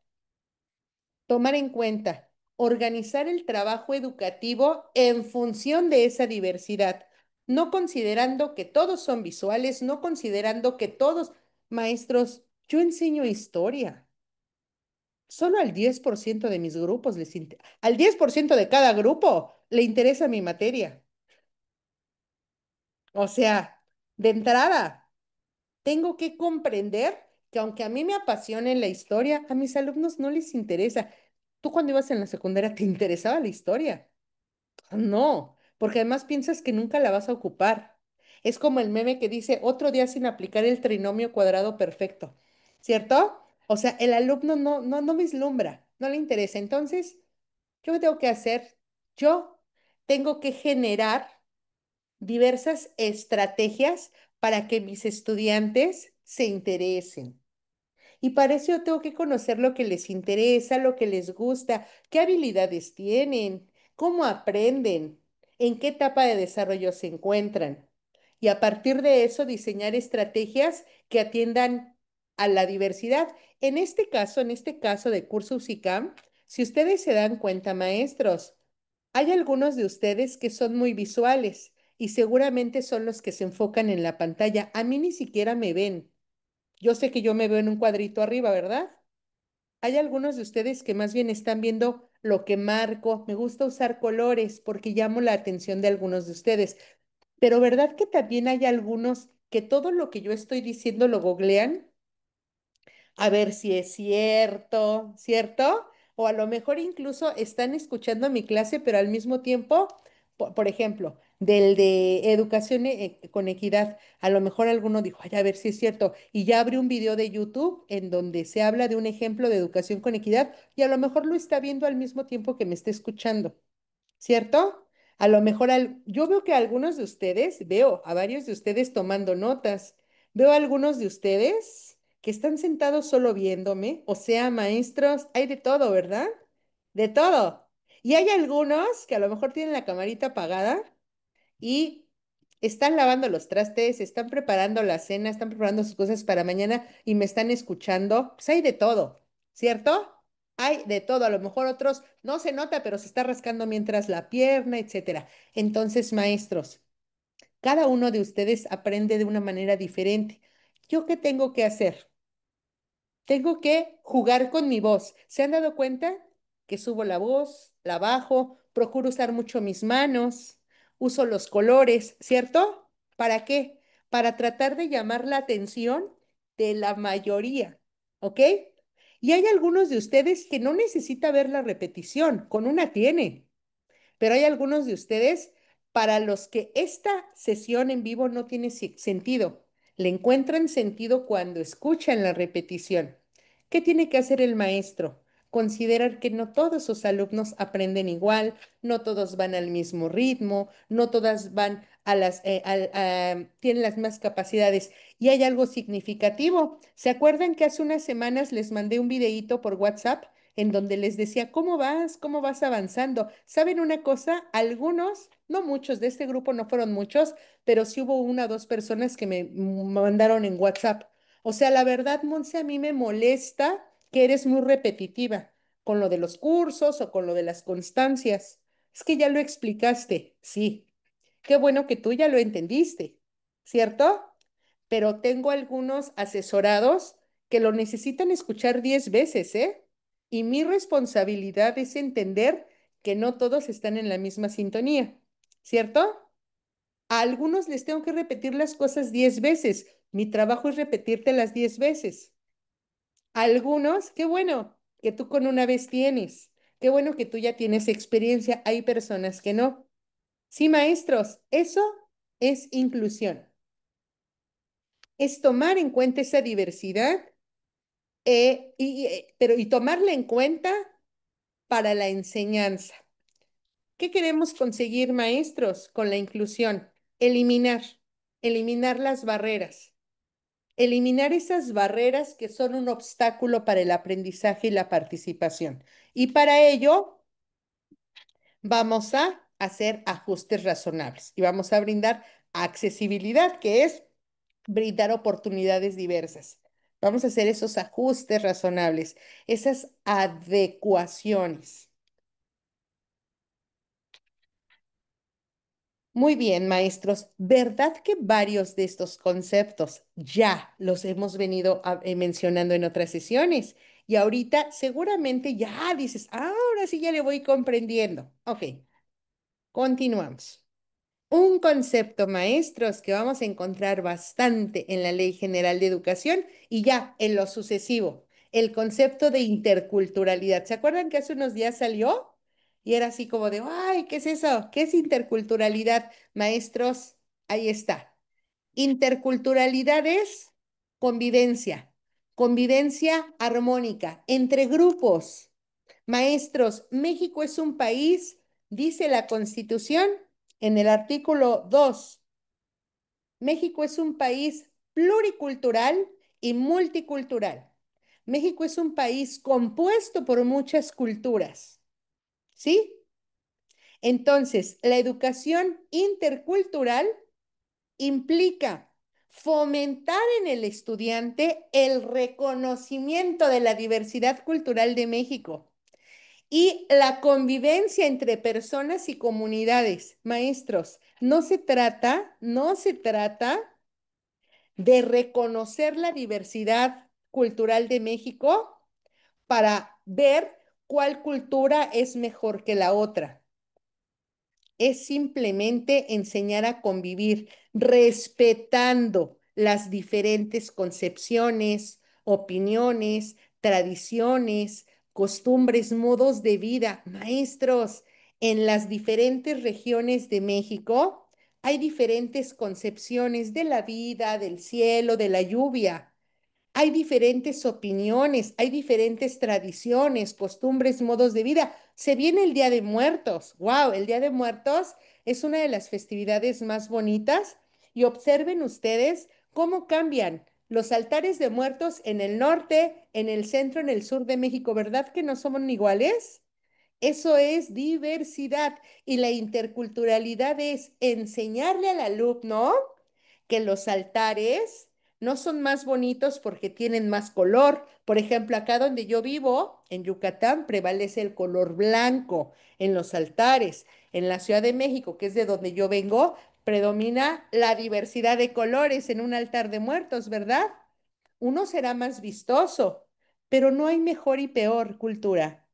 A: tomar en cuenta, organizar el trabajo educativo en función de esa diversidad, no considerando que todos son visuales, no considerando que todos, maestros, yo enseño historia. Solo al 10% de mis grupos al 10% de cada grupo le interesa mi materia. O sea, de entrada, tengo que comprender que aunque a mí me apasione la historia, a mis alumnos no les interesa. ¿Tú cuando ibas en la secundaria te interesaba la historia? No, porque además piensas que nunca la vas a ocupar. Es como el meme que dice otro día sin aplicar el trinomio cuadrado perfecto, ¿cierto? O sea, el alumno no vislumbra, no le interesa. Entonces, ¿yo qué tengo que hacer? Yo tengo que generar diversas estrategias para que mis estudiantes se interesen. Y para eso yo tengo que conocer lo que les interesa, lo que les gusta, qué habilidades tienen, cómo aprenden, en qué etapa de desarrollo se encuentran. Y a partir de eso diseñar estrategias que atiendan a la diversidad. En este caso de curso USICAM, si ustedes se dan cuenta, maestros, hay algunos de ustedes que son muy visuales y seguramente son los que se enfocan en la pantalla. A mí ni siquiera me ven. Yo sé que yo me veo en un cuadrito arriba, ¿verdad? Hay algunos de ustedes que más bien están viendo lo que marco. Me gusta usar colores porque llamo la atención de algunos de ustedes. Pero ¿verdad que también hay algunos que todo lo que yo estoy diciendo lo googlean? A ver si es cierto, ¿cierto? O a lo mejor incluso están escuchando mi clase, pero al mismo tiempo, por ejemplo, del de educación con equidad, a lo mejor alguno dijo, ay, a ver si es cierto, y ya abrió un video de YouTube en donde se habla de un ejemplo de educación con equidad y a lo mejor lo está viendo al mismo tiempo que me está escuchando. ¿Cierto? A lo mejor yo veo que algunos de ustedes, veo a varios de ustedes tomando notas, veo a algunos de ustedes que están sentados solo viéndome, o sea, maestros, hay de todo, ¿verdad? De todo. Y hay algunos que a lo mejor tienen la camarita apagada y están lavando los trastes, están preparando la cena, están preparando sus cosas para mañana y me están escuchando. Pues hay de todo, ¿cierto? Hay de todo. A lo mejor otros no se nota, pero se está rascando mientras la pierna, etcétera. Entonces, maestros, cada uno de ustedes aprende de una manera diferente. ¿Yo qué tengo que hacer? Tengo que jugar con mi voz. ¿Se han dado cuenta que subo la voz, la bajo, procuro usar mucho mis manos, uso los colores, ¿cierto? ¿Para qué? Para tratar de llamar la atención de la mayoría, ¿ok? Y hay algunos de ustedes que no necesita ver la repetición, con una tiene. Pero hay algunos de ustedes para los que esta sesión en vivo no tiene sentido. Le encuentran sentido cuando escuchan la repetición. ¿Qué tiene que hacer el maestro? Considerar que no todos sus alumnos aprenden igual, no todos van al mismo ritmo, no todas van tienen las mismas capacidades. Y hay algo significativo. ¿Se acuerdan que hace unas semanas les mandé un videíto por WhatsApp en donde les decía, ¿cómo vas? ¿Cómo vas avanzando? ¿Saben una cosa? Algunos, no muchos, de este grupo no fueron muchos, pero sí hubo una o dos personas que me mandaron en WhatsApp. O sea, la verdad, Monse, a mí me molesta que eres muy repetitiva con lo de los cursos o con lo de las constancias. Es que ya lo explicaste, sí. Qué bueno que tú ya lo entendiste, ¿cierto? Pero tengo algunos asesorados que lo necesitan escuchar 10 veces, ¿eh? Y mi responsabilidad es entender que no todos están en la misma sintonía, ¿cierto? A algunos les tengo que repetir las cosas 10 veces. Mi trabajo es repetirte las 10 veces. A algunos, qué bueno que tú con una vez tienes. Qué bueno que tú ya tienes experiencia. Hay personas que no. Sí, maestros, eso es inclusión. Es tomar en cuenta esa diversidad, pero y tomarla en cuenta para la enseñanza. ¿Qué queremos conseguir, maestros, con la inclusión? Eliminar, eliminar las barreras, eliminar esas barreras que son un obstáculo para el aprendizaje y la participación. Y para ello vamos a hacer ajustes razonables y vamos a brindar accesibilidad, que es brindar oportunidades diversas. Vamos a hacer esos ajustes razonables, esas adecuaciones. Muy bien, maestros. ¿Verdad que varios de estos conceptos ya los hemos venido mencionando en otras sesiones? Y ahorita seguramente ya dices, ahora sí ya le voy comprendiendo. Ok, continuamos. Un concepto, maestros, que vamos a encontrar bastante en la Ley General de Educación y ya en lo sucesivo, el concepto de interculturalidad. ¿Se acuerdan que hace unos días salió? Y era así como de, ay, ¿qué es eso? ¿Qué es interculturalidad? Maestros, ahí está. Interculturalidad es convivencia, convivencia armónica entre grupos. Maestros, México es un país, dice la Constitución en el artículo 2. México es un país pluricultural y multicultural. México es un país compuesto por muchas culturas, ¿sí? Entonces, la educación intercultural implica fomentar en el estudiante el reconocimiento de la diversidad cultural de México y la convivencia entre personas y comunidades. Maestros, no se trata de reconocer la diversidad cultural de México para ver cuál cultura es mejor que la otra. Es simplemente enseñar a convivir respetando las diferentes concepciones, opiniones, tradiciones, costumbres, modos de vida. Maestros, en las diferentes regiones de México hay diferentes concepciones de la vida, del cielo, de la lluvia. Hay diferentes opiniones, hay diferentes tradiciones, costumbres, modos de vida. Se viene el Día de Muertos. ¡Wow! El Día de Muertos es una de las festividades más bonitas y observen ustedes cómo cambian los altares de muertos en el norte, en el centro, en el sur de México. ¿Verdad que no somos iguales? Eso es diversidad y la interculturalidad es enseñarle al alumno que los altares no son más bonitos porque tienen más color. Por ejemplo, acá donde yo vivo, en Yucatán, prevalece el color blanco en los altares. En la Ciudad de México, que es de donde yo vengo, predomina la diversidad de colores en un altar de muertos, ¿verdad? Uno será más vistoso, pero no hay mejor y peor cultura.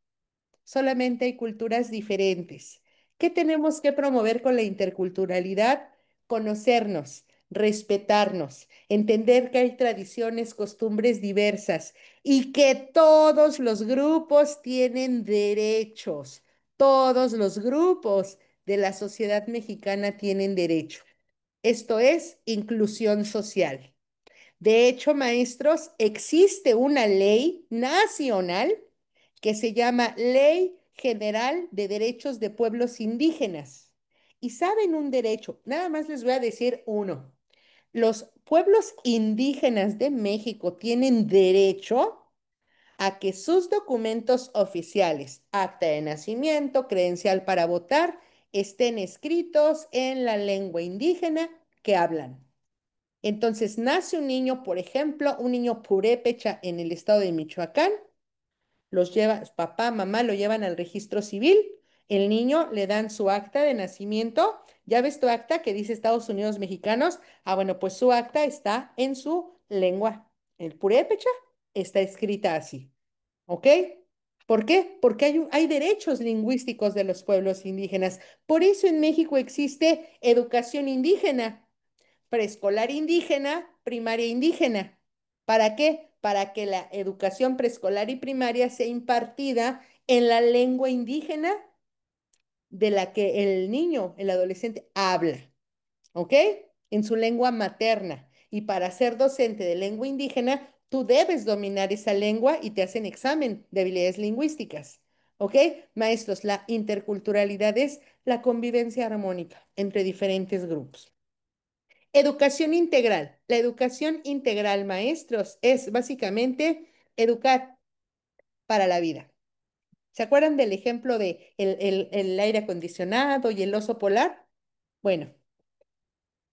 A: Solamente hay culturas diferentes. ¿Qué tenemos que promover con la interculturalidad? Conocernos, respetarnos, entender que hay tradiciones, costumbres diversas y que todos los grupos tienen derechos. Todos los grupos de la sociedad mexicana tienen derecho. Esto es inclusión social. De hecho, maestros, existe una ley nacional que se llama Ley General de Derechos de Pueblos Indígenas. Y saben un derecho, nada más les voy a decir uno. Los pueblos indígenas de México tienen derecho a que sus documentos oficiales, acta de nacimiento, credencial para votar, estén escritos en la lengua indígena que hablan. Entonces nace un niño, por ejemplo, un niño purépecha en el estado de Michoacán, los lleva, papá, mamá lo llevan al registro civil, el niño le dan su acta de nacimiento, ya ves tu acta que dice Estados Unidos mexicanos, bueno, pues su acta está en su lengua, el purépecha está escrita así, ¿ok? ¿Por qué? Porque hay derechos lingüísticos de los pueblos indígenas. Por eso en México existe educación indígena, preescolar indígena, primaria indígena. ¿Para qué? Para que la educación preescolar y primaria sea impartida en la lengua indígena de la que el niño, el adolescente, habla, ¿ok? En su lengua materna. Y para ser docente de lengua indígena, tú debes dominar esa lengua y te hacen examen de habilidades lingüísticas. ¿Ok? Maestros, la interculturalidad es la convivencia armónica entre diferentes grupos. Educación integral. La educación integral, maestros, es básicamente educar para la vida. ¿Se acuerdan del ejemplo de el aire acondicionado y el oso polar? Bueno,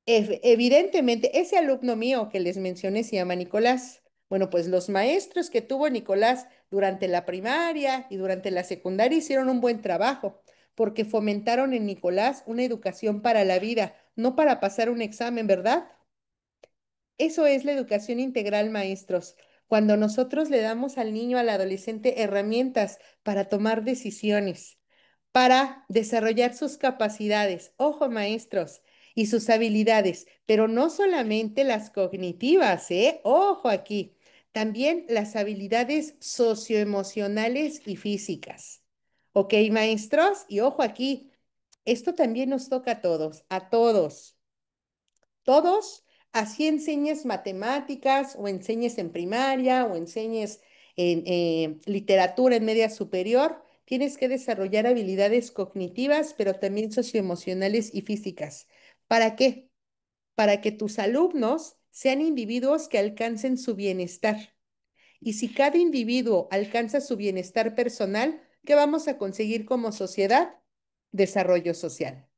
A: evidentemente, ese alumno mío que les mencioné se llama Nicolás. Bueno, pues los maestros que tuvo Nicolás durante la primaria y durante la secundaria hicieron un buen trabajo, porque fomentaron en Nicolás una educación para la vida, no para pasar un examen, ¿verdad? Eso es la educación integral, maestros. Cuando nosotros le damos al niño, al adolescente, herramientas para tomar decisiones, para desarrollar sus capacidades, ojo, maestros, y sus habilidades, pero no solamente las cognitivas, ¿eh? Ojo aquí, también las habilidades socioemocionales y físicas. ¿Ok, maestros? Y ojo aquí, esto también nos toca a todos, a todos. Todos, así enseñes matemáticas o enseñes en primaria o enseñes en literatura en media superior, tienes que desarrollar habilidades cognitivas, pero también socioemocionales y físicas. ¿Para qué? Para que tus alumnos sean individuos que alcancen su bienestar. Y si cada individuo alcanza su bienestar personal, ¿qué vamos a conseguir como sociedad? Desarrollo social.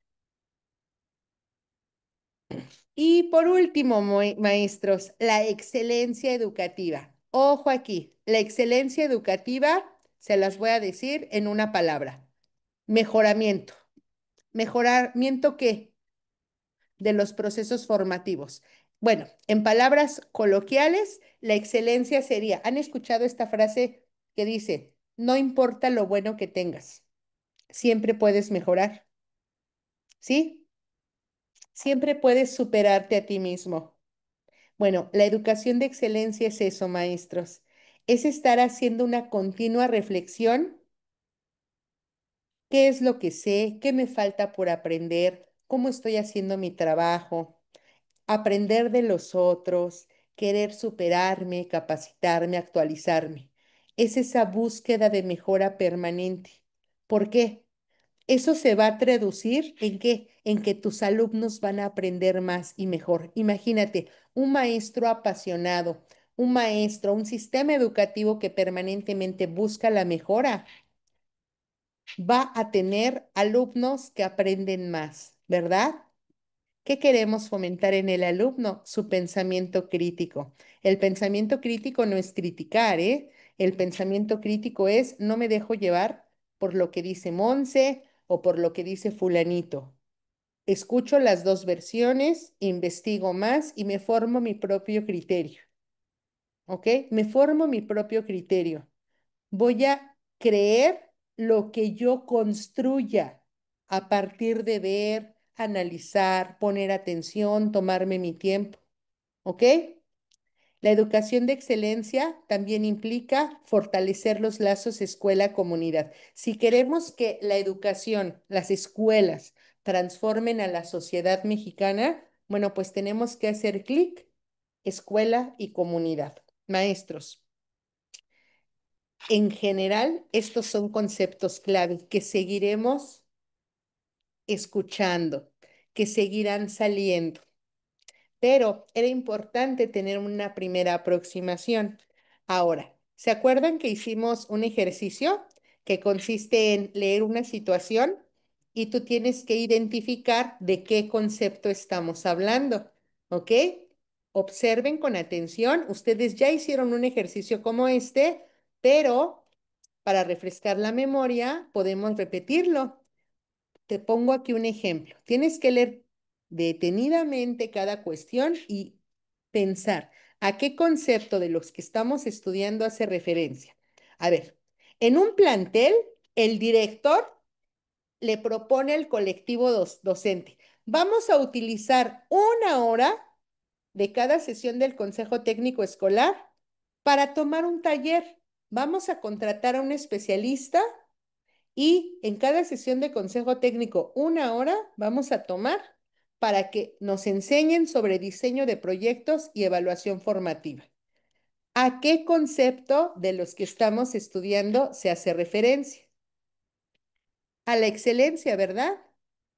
A: Y por último, maestros, la excelencia educativa. Ojo aquí, la excelencia educativa se las voy a decir en una palabra. Mejoramiento. ¿Mejoramiento qué? De los procesos formativos. Bueno, en palabras coloquiales, la excelencia sería, ¿han escuchado esta frase que dice, no importa lo bueno que tengas, siempre puedes mejorar? ¿Sí? Siempre puedes superarte a ti mismo. Bueno, la educación de excelencia es eso, maestros. Es estar haciendo una continua reflexión. ¿Qué es lo que sé? ¿Qué me falta por aprender? ¿Cómo estoy haciendo mi trabajo? Aprender de los otros, querer superarme, capacitarme, actualizarme. Es esa búsqueda de mejora permanente. ¿Por qué? Eso se va a traducir en qué? En que tus alumnos van a aprender más y mejor. Imagínate, un maestro apasionado, un maestro, un sistema educativo que permanentemente busca la mejora, va a tener alumnos que aprenden más, ¿verdad? ¿Qué queremos fomentar en el alumno? Su pensamiento crítico. El pensamiento crítico no es criticar, ¿eh? El pensamiento crítico es no me dejo llevar por lo que dice Monse o por lo que dice fulanito. Escucho las dos versiones, investigo más y me formo mi propio criterio. ¿ok? Me formo mi propio criterio. Voy a creer lo que yo construya a partir de ver, analizar, poner atención, tomarme mi tiempo, ¿ok? La educación de excelencia también implica fortalecer los lazos escuela-comunidad. Si queremos que la educación, las escuelas, transformen a la sociedad mexicana, bueno, pues tenemos que hacer clic, escuela y comunidad. Maestros, en general, estos son conceptos clave que seguiremos escuchando, que seguirán saliendo. Pero era importante tener una primera aproximación. Ahora, ¿se acuerdan que hicimos un ejercicio que consiste en leer una situación y tú tienes que identificar de qué concepto estamos hablando? ¿Ok? Observen con atención. Ustedes ya hicieron un ejercicio como este, pero para refrescar la memoria podemos repetirlo. Te pongo aquí un ejemplo. Tienes que leer detenidamente cada cuestión y pensar a qué concepto de los que estamos estudiando hace referencia. A ver, en un plantel, el director le propone al colectivo docente, vamos a utilizar una hora de cada sesión del Consejo Técnico Escolar para tomar un taller. Vamos a contratar a un especialista y en cada sesión de consejo técnico, una hora vamos a tomar para que nos enseñen sobre diseño de proyectos y evaluación formativa. ¿A qué concepto de los que estamos estudiando se hace referencia? A la excelencia, ¿verdad?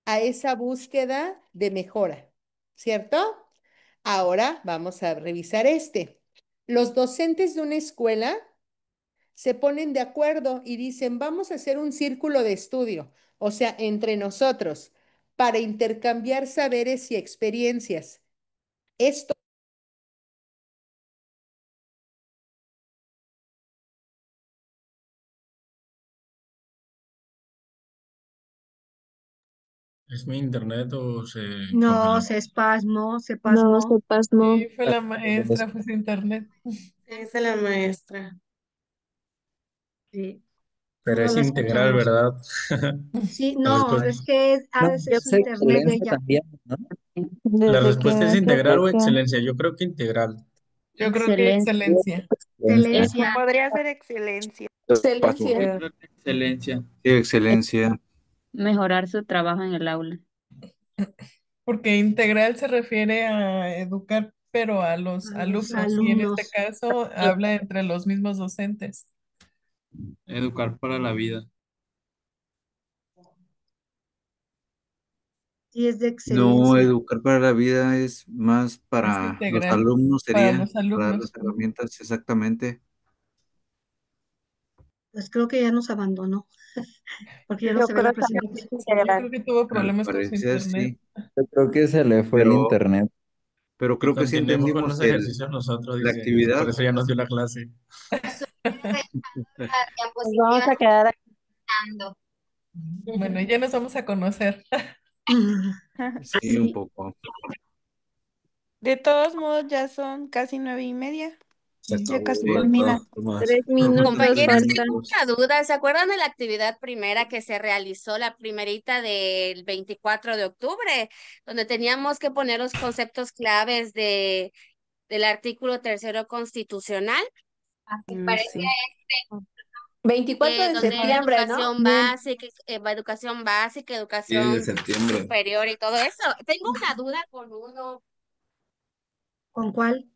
A: A esa búsqueda de mejora, ¿cierto? Ahora vamos a revisar este. Los docentes de una escuela se ponen de acuerdo y dicen, vamos a hacer un círculo de estudio, o sea, entre nosotros, para intercambiar saberes y experiencias. Esto
B: ¿Es mi internet o se
C: No,
B: congeló?
C: se espasmó, se
D: No,
C: pasmó.
D: se pasmó.
E: Sí, fue la maestra, fue su internet.
F: Es de la maestra.
C: Sí,
B: Pero
C: no
B: es
C: la
B: integral,
C: escuchamos.
B: ¿verdad?
C: Sí,
B: La
C: no,
B: respuesta,
C: es que ha
G: No,
C: de ser
G: ya
C: su
G: sé,
C: internet de
G: excelencia
C: ella.
G: también, ¿no?
B: la
D: ¿Desde
B: respuesta es
D: qué
B: integral o
D: fecha?
B: excelencia. Yo creo que integral.
E: Yo creo que
D: Excelente.
E: excelencia.
G: Excelencia.
C: Excelencia.
H: Podría ser excelencia.
A: excelencia.
I: Yo creo que excelencia.
G: Sí, excelencia.
D: Mejorar su trabajo en el aula.
E: Porque integral se refiere a educar, pero a los
C: A los
E: alumnos, y en este
C: alumnos.
E: caso habla entre los mismos docentes.
I: Educar para la vida.
C: Sí, es de
G: No,
C: excelencia.
G: educar para la vida es más
E: Es
G: para los
E: integral
G: alumnos,
E: para
G: sería
E: los
G: para dar las
E: alumnos.
G: herramientas exactamente.
C: Pues creo que ya nos abandonó, porque ya no
H: Yo
C: se ve la
H: creo que
C: presentación.
H: es
E: Yo
H: integral.
E: creo que tuvo
G: Al
E: problemas con su
G: parecer
E: internet.
G: sí,
J: Yo creo que se le fue el
G: pero,
J: internet.
G: pero
B: Y
G: creo que sí
B: continuemos con los
G: entendimos
B: ejercicios nosotros,
G: la
B: dice. Por
G: actividad.
B: eso ya nos dio la clase.
H: Nos vamos a quedar aquí.
E: Bueno, ya nos vamos a conocer.
G: Sí, un poco.
H: De todos modos, ya son casi 9:30.
B: Se
H: Ya casi
B: acabó
G: Sí.
B: de
H: termina.
B: todas formas.
D: 3 minutos
F: Compañeras, tengo
D: faltan.
F: una duda. ¿Se acuerdan de la actividad primera que se realizó, la primerita del 24 de octubre, donde teníamos que poner los conceptos claves del artículo tercero constitucional?
H: Sí.
A: 24 de
F: Donde
E: Ajá.
A: septiembre, ¿no?
F: educación básica,
G: Sí, de
F: educación
G: septiembre.
F: superior y todo eso. Tengo una duda con uno.
C: ¿Con cuál?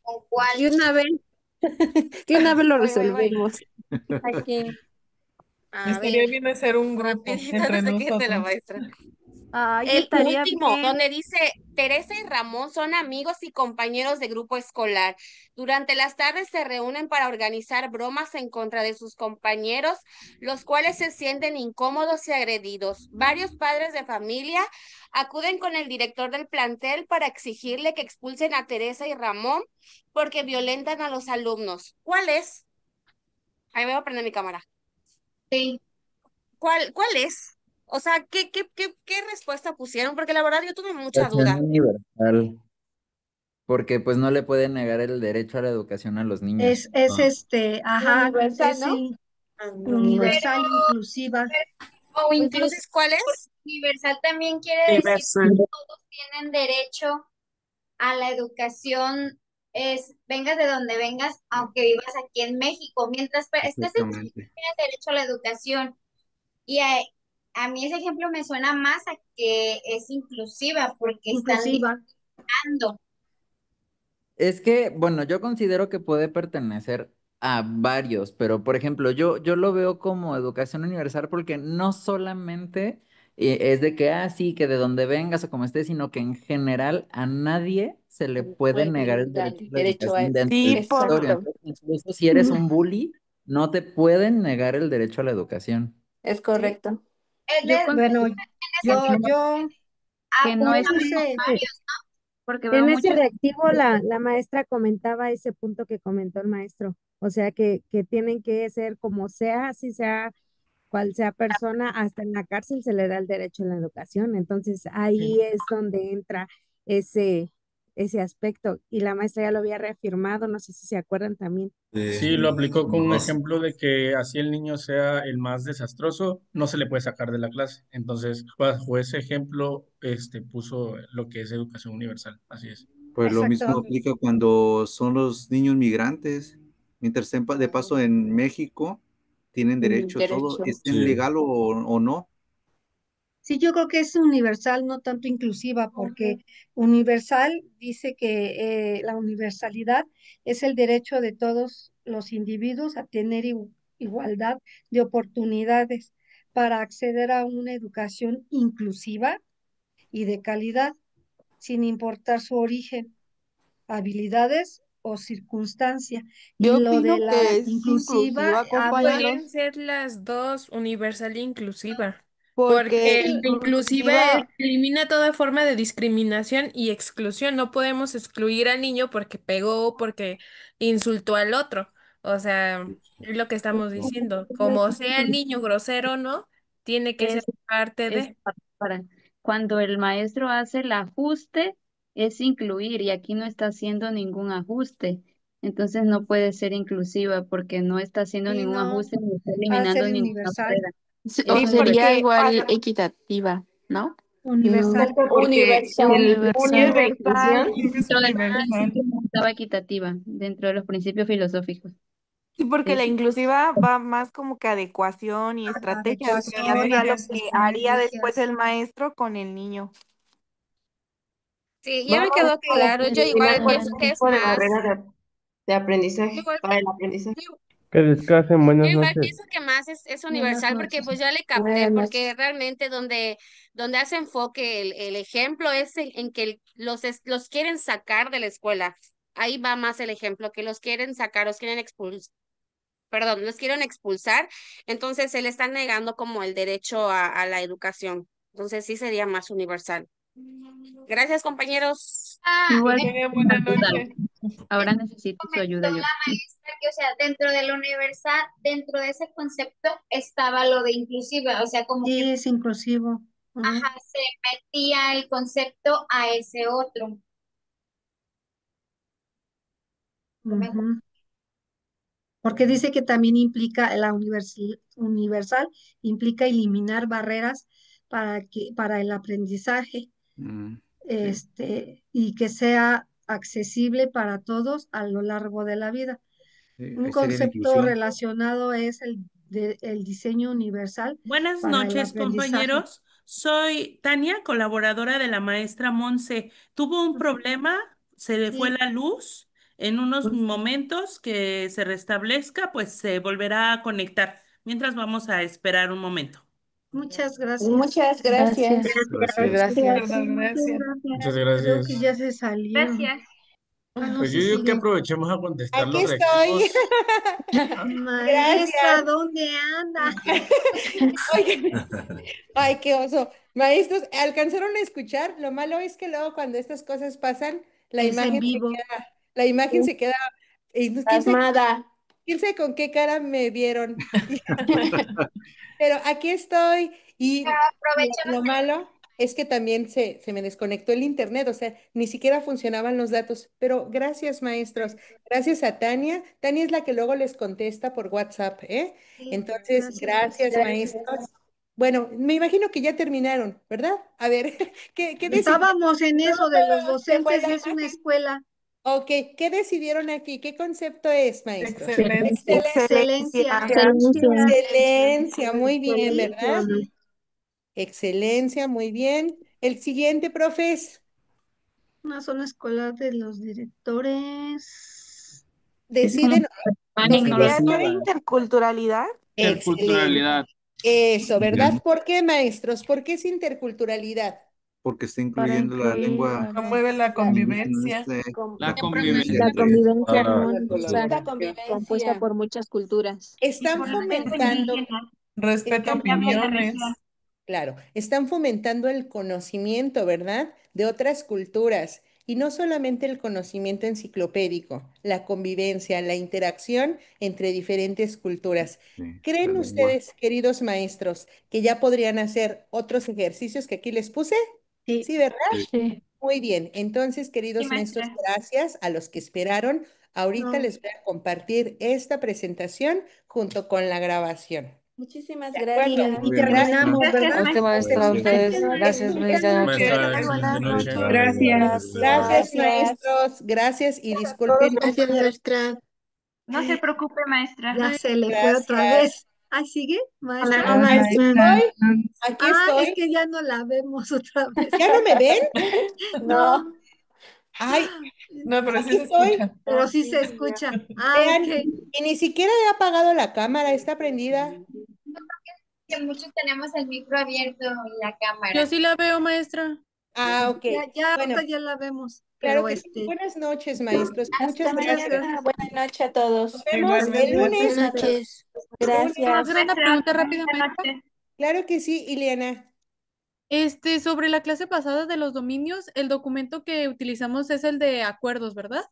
F: ¿Con cuál?
D: De una vez, de una vez lo
F: Voy.
D: resolvemos.
H: Aquí.
F: A
E: Estaría
F: ver,
E: bien hacer un grupo
F: rapidito, no
E: entre
F: sé qué es de la
E: nosotros.
F: maestra.
D: Ay,
F: El
D: estaría
F: último,
D: bien.
F: donde dice, Teresa y Ramón son amigos y compañeros de grupo escolar. Durante las tardes se reúnen para organizar bromas en contra de sus compañeros, los cuales se sienten incómodos y agredidos. Varios padres de familia acuden con el director del plantel para exigirle que expulsen a Teresa y Ramón porque violentan a los alumnos. ¿Cuál es? Ahí voy a prender mi cámara. Sí. ¿Cuál es? O sea, ¿qué respuesta pusieron? Porque la verdad yo tuve mucha
J: Educación
F: duda.
J: universal. porque pues no le pueden negar el derecho a la educación a los niños.
C: Ajá,
A: Universal,
C: es
A: ¿no?
C: universal, inclusiva.
F: O
K: Entonces,
F: ¿cuál es?
K: universal también quiere decir que todos tienen derecho a la educación, vengas de donde vengas, aunque vivas aquí en México. Mientras estés en México,
G: Exactamente.
K: tienes derecho a la educación. Y a mí ese ejemplo me suena más a que es inclusiva, porque están
C: Inclusiva.
K: discriminando.
J: Es que, bueno, yo considero que puede pertenecer a varios, pero por ejemplo, yo lo veo como educación universal porque no solamente es de que, sí, que de donde vengas o como estés, sino que en general a nadie se le puede negar el derecho a la
A: Derecho a...
J: educación dentro del
H: Sí,
J: territorio.
A: Exacto,
J: Entonces, incluso si eres un bully, no te pueden negar el derecho a la educación.
A: es
K: ¿Sí?
A: correcto.
K: De,
D: Yo
C: Bueno,
D: considero
K: en ese
D: que
C: yo
D: no es
K: apuntamos
C: puse,
K: varios.
D: porque veo
L: En ese
D: muchos.
L: reactivo la maestra comentaba ese punto que comentó el maestro, o sea que tienen que ser como sea, así sea cual sea persona, hasta en la cárcel se le da el derecho a la educación. Entonces ahí es donde entra ese, ese aspecto. Y la maestra ya lo había reafirmado, no sé si se acuerdan también.
B: Sí, lo aplicó con un ejemplo de que así el niño sea el más desastroso, no se le puede sacar de la clase. Entonces, bajo ese ejemplo, puso lo que es educación universal. Así es.
G: Pues lo mismo
C: exacto.
G: aplica cuando son los niños migrantes. Mientras estén de paso en México, tienen derecho a todo,
A: Derecho.
G: estén legal o no.
C: Sí, yo creo que es universal, no tanto inclusiva, porque universal dice que la universalidad es el derecho de todos los individuos a tener igualdad de oportunidades para acceder a una educación inclusiva y de calidad, sin importar su origen, habilidades o circunstancia. Y
H: Yo
C: lo de
H: opino
C: la
H: que es
C: inclusiva
H: inclusiva,
C: habla,
H: compañeros,
M: Podrían ser las dos, universal e inclusiva,
H: porque
M: porque
C: sí,
M: la inclusiva
H: inclusiva,
M: elimina toda forma de discriminación y exclusión. No podemos excluir al niño porque pegó, porque insultó al otro. O sea, es lo que estamos diciendo. Como sea el niño grosero o no, tiene que ser
D: Es,
M: parte
D: es
M: de.
D: cuando el maestro hace el ajuste, es incluir, y aquí no está haciendo ningún ajuste. Entonces no puede ser inclusiva porque no está haciendo
C: y
D: ningún
C: no,
D: ajuste ni está
C: va a
D: eliminando
C: ser
D: ninguna
C: universal,
D: barrera.
H: o
D: Es
H: sería
D: universal.
H: igual equitativa, ¿no?
C: universal.
E: No, porque el
H: Universal.
E: universal creo que es
D: Dentro de los
E: universal.
D: principios estaba equitativa, dentro de los principios filosóficos.
H: Sí, porque la
D: Es,
H: inclusiva va más como que adecuación y estrategias, que ya
C: Adecuación,
H: sería lo
E: Estrategias.
H: que haría después
C: estrategias.
H: el maestro con el niño.
F: Sí, ya me
N: Vamos
F: quedó
N: a
F: claro. Yo igual
N: eliminar
F: pienso
N: cualquier
F: que es
N: tipo de
F: más.
N: barrera de
F: Yo
N: aprendizaje
F: igual,
N: para el aprendizaje.
F: yo-
O: Que descansen,
F: yo
O: buenas
F: igual
O: noches.
F: pienso que más es
C: Buenas
F: universal porque
C: noches.
F: pues ya le capté,
A: Buenas
F: porque
A: noches.
F: realmente donde hace enfoque el ejemplo es en que los quieren sacar de la escuela. Ahí va más el ejemplo, que los quieren sacar, los quieren perdón, los quieren expulsar, entonces se le están negando como el derecho a la educación. Entonces sí sería más universal. Gracias, compañeros.
E: Que
D: igual
E: tengan buena
D: ayuda.
E: noche.
D: Ahora necesito su
K: Comentó
D: ayuda yo.
K: la maestra que, o sea, dentro del universal, dentro de ese concepto estaba lo de inclusiva, o sea, como que,
C: Sí, es inclusivo. Ujú,
K: ajá, se metía el concepto a ese otro.
C: ujú. Porque dice que también implica la universal, implica eliminar barreras para el aprendizaje,
G: Sí,
C: y que sea accesible para todos a lo largo de la vida.
G: sí,
C: Un
G: ahí sería la
C: concepto
G: inclusión.
C: relacionado es el diseño universal
P: Buenas
C: para el
P: noches,
C: aprendizaje.
P: compañeros. Soy Tania, colaboradora de la maestra Monse. Tuvo un problema, se le fue
C: Sí,
P: la luz. En unos momentos que se restablezca, pues se volverá a conectar. Mientras vamos a esperar un momento.
C: muchas gracias.
A: Muchas gracias.
D: Gracias.
G: Gracias.
E: De
A: Gracias.
E: verdad, gracias.
B: Muchas
C: Creo que
B: gracias.
C: ya se salieron.
K: Gracias.
C: Ah, no,
B: Pues yo
C: sí
B: digo que
C: siguen.
B: aprovechemos a contestar
A: Aquí
B: los
A: estoy.
B: reactivos.
C: Maestra,
A: Gracias.
C: ¿dónde anda?
A: Oigan, ay, qué oso. Maestros, ¿alcanzaron a escuchar? Lo malo es que luego cuando estas cosas pasan,
C: Es en vivo.
A: la imagen se queda, y
M: Pasmada.
A: quién sabe con qué cara me vieron. Pero aquí estoy y
K: Aprovechemos
A: lo malo. es que también se me desconectó el internet, o sea, ni siquiera funcionaban los datos. Pero gracias, maestros. Gracias a Tania. Tania es la que luego les contesta por WhatsApp, ¿eh?
C: Sí,
A: Entonces,
C: gracias.
A: gracias, maestros. Bueno, me imagino que ya terminaron, ¿verdad? A ver, ¿qué decidieron?
C: Estábamos en
A: Luego,
C: eso de los
A: se fue
C: docentes,
A: la
C: es una
A: imagen.
C: escuela.
A: Ok, ¿qué decidieron aquí? ¿Qué concepto es, maestros?
E: Excelencia.
C: Excelencia.
A: Excelencia, muy bien,
C: Sí,
A: ¿verdad?
C: sí.
A: Excelencia, muy bien. El siguiente, profes,
C: Una zona escolar de los directores.
A: deciden,
H: ¿Podría ser
B: Inclusiva.
H: interculturalidad?
A: excelente.
I: Interculturalidad.
A: Eso, ¿verdad?
G: Ujú.
A: ¿Por qué, maestros? ¿Por qué es interculturalidad?
G: Porque está
H: Para
G: incluyendo la
H: incluir
G: lengua
H: a
E: Promueve la
G: indígena,
E: convivencia.
I: La
G: la
I: convivencia.
N: La
G: convivencia.
N: convivencia
B: Ah,
N: armoniosa
F: La
N: compuesta
F: convivencia.
N: por muchas culturas.
A: Están fomentando,
E: Respeto a
A: están
E: opiniones.
A: claro, están fomentando el conocimiento, ¿verdad? De otras culturas. Y no solamente el conocimiento enciclopédico, la convivencia, la interacción entre diferentes culturas.
G: Sí, la
A: ¿Creen
G: lengua.
A: ustedes, queridos maestros, que ya podrían hacer otros ejercicios que aquí les puse?
C: Sí.
A: Sí, ¿verdad?
G: Sí.
H: Sí.
A: Muy bien. Entonces, queridos maestros, gracias a los que esperaron. Ahorita
C: No.
A: les voy a compartir esta presentación junto con la grabación.
F: Muchísimas
A: ¿De
C: Y,
A: acuerdo?
F: gracias.
C: y
G: Muy bien, maestra.
C: terminamos, ¿verdad?
O: A usted, maestra, a
G: Buenas
O: ustedes.
G: noches.
O: Gracias, linda noche.
B: Maestra,
H: Buenas
B: excelente noche.
H: noches.
G: Gracias.
A: Gracias,
F: Gracias.
A: maestros. Gracias y disculpen.
K: Gracias, maestra.
D: No se preocupe, maestra.
C: Ya se le fue otra
A: Gracias.
C: vez. Ahí sigue, maestra.
K: Hola, maestra.
A: Aquí
C: Ah, es
A: estoy.
C: que ya no la vemos otra vez.
A: ¿Ya no me ven?
C: No,
K: No.
A: Ay,
E: No, pero sí
A: aquí
E: se
A: estoy.
E: escucha.
C: pero sí se escucha. Ah,
A: Vean,
C: ok.
A: y ni siquiera he apagado la cámara, está prendida.
K: Que muchos tenemos el micro abierto y la
H: Yo
K: cámara.
H: sí la veo, maestra.
A: Ah, ok.
C: Ya
A: Bueno,
C: ahorita ya la vemos,
A: claro
C: pero
A: que sí. Buenas noches, maestros.
F: Hasta
A: Muchas
C: muchas
A: gracias.
F: mañana.
C: gracias.
F: Buenas noches a todos.
A: Nos vemos el
E: Igualmente.
K: Buenas
A: lunes.
K: noches.
A: Lunes.
H: ¿Puedo hacer una pregunta rápida,
D: Buenas
H: maestra?
D: noches.
A: Claro que sí, Ileana.
H: Sobre la clase pasada de los dominios, el documento que utilizamos es el de acuerdos, ¿verdad?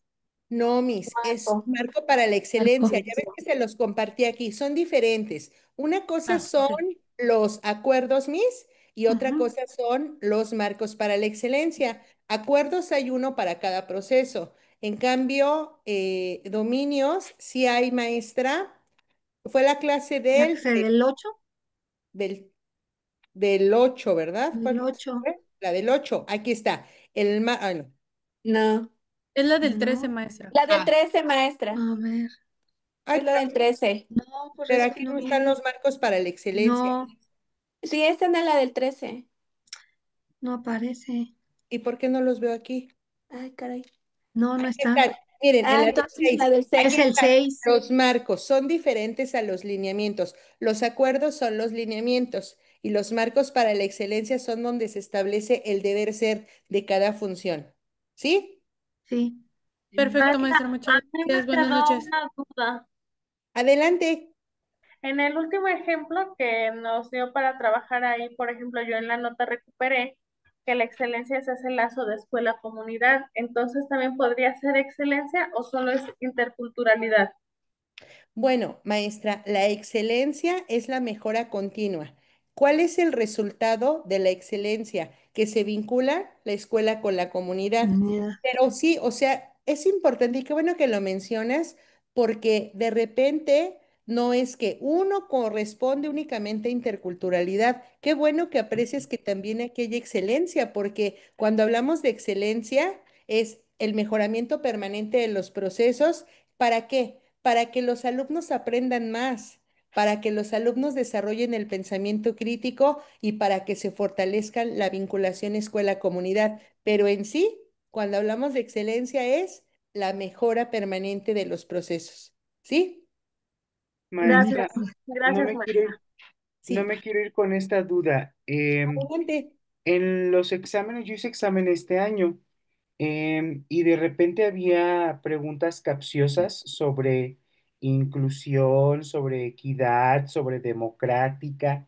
A: No, Miss, es
F: Marco.
A: marco para la
H: Marco.
A: excelencia. Ya ves que se los compartí aquí. Son diferentes. Una cosa
H: Ah,
A: son
H: ok.
A: los acuerdos, Miss, y otra
H: Ujú.
A: cosa son los marcos para la excelencia. Acuerdos hay uno para cada proceso. En cambio, dominios, sí hay maestra. Fue la clase
C: La que se del 8,
A: del, del 8, ¿verdad?
C: del
A: ¿Cuál clase
C: 8.
A: fue? La del 8. Aquí está. No.
F: No.
H: Es la del 13,
C: No,
H: maestra.
F: La del
A: Ah,
F: 13, maestra.
C: a ver.
A: ay,
F: Es la del 13.
C: No, pues
A: pero
C: es que
A: aquí
C: no
A: no están
C: viene.
A: los marcos para la excelencia.
C: No,
F: Sí, esta no es la del 13.
C: no aparece.
A: ¿Y por qué no los veo aquí?
F: Ay, caray.
C: No, no
A: Aquí
C: está.
A: están. Miren, en
F: Ah,
A: la del
F: entonces
A: 6.
F: la del
C: Es
F: 6.
A: Aquí
C: el
A: están
C: 6.
A: los marcos. Son diferentes a los lineamientos. Los acuerdos son los lineamientos y los marcos para la excelencia son donde se establece el deber ser de cada función. ¿Sí?
C: Sí.
H: Perfecto, maestra. Muchas
Q: A mí me
H: gracias. Buenas
Q: quedó
H: noches.
Q: una duda.
A: Adelante.
Q: En el último ejemplo que nos dio para trabajar ahí, por ejemplo, yo en la nota recuperé que la excelencia es ese lazo de escuela-comunidad. Entonces, ¿también podría ser excelencia o solo es interculturalidad?
A: Bueno, maestra, la excelencia es la mejora continua. ¿Cuál es el resultado de la excelencia? Que se vincula la escuela con la comunidad.
C: Mira.
A: Pero sí, o sea, es importante y qué bueno que lo mencionas, porque de repente no es que uno corresponde únicamente a interculturalidad. Qué bueno que aprecies que también aquí hay excelencia, porque cuando hablamos de excelencia es el mejoramiento permanente de los procesos. ¿Para qué? Para que los alumnos aprendan más, para que los alumnos desarrollen el pensamiento crítico y para que se fortalezca la vinculación escuela-comunidad. Pero en sí, cuando hablamos de excelencia es la mejora permanente de los procesos. ¿Sí?
Q: Gracias.
R: Maestra, no
Q: Gracias,
R: me quiero
Q: maestra.
R: ir, no
A: Sí.
R: me quiero ir con esta duda.
A: Adelante.
R: En los exámenes, yo hice examen este año, y de repente había preguntas capciosas sobre inclusión, sobre equidad, sobre democrática,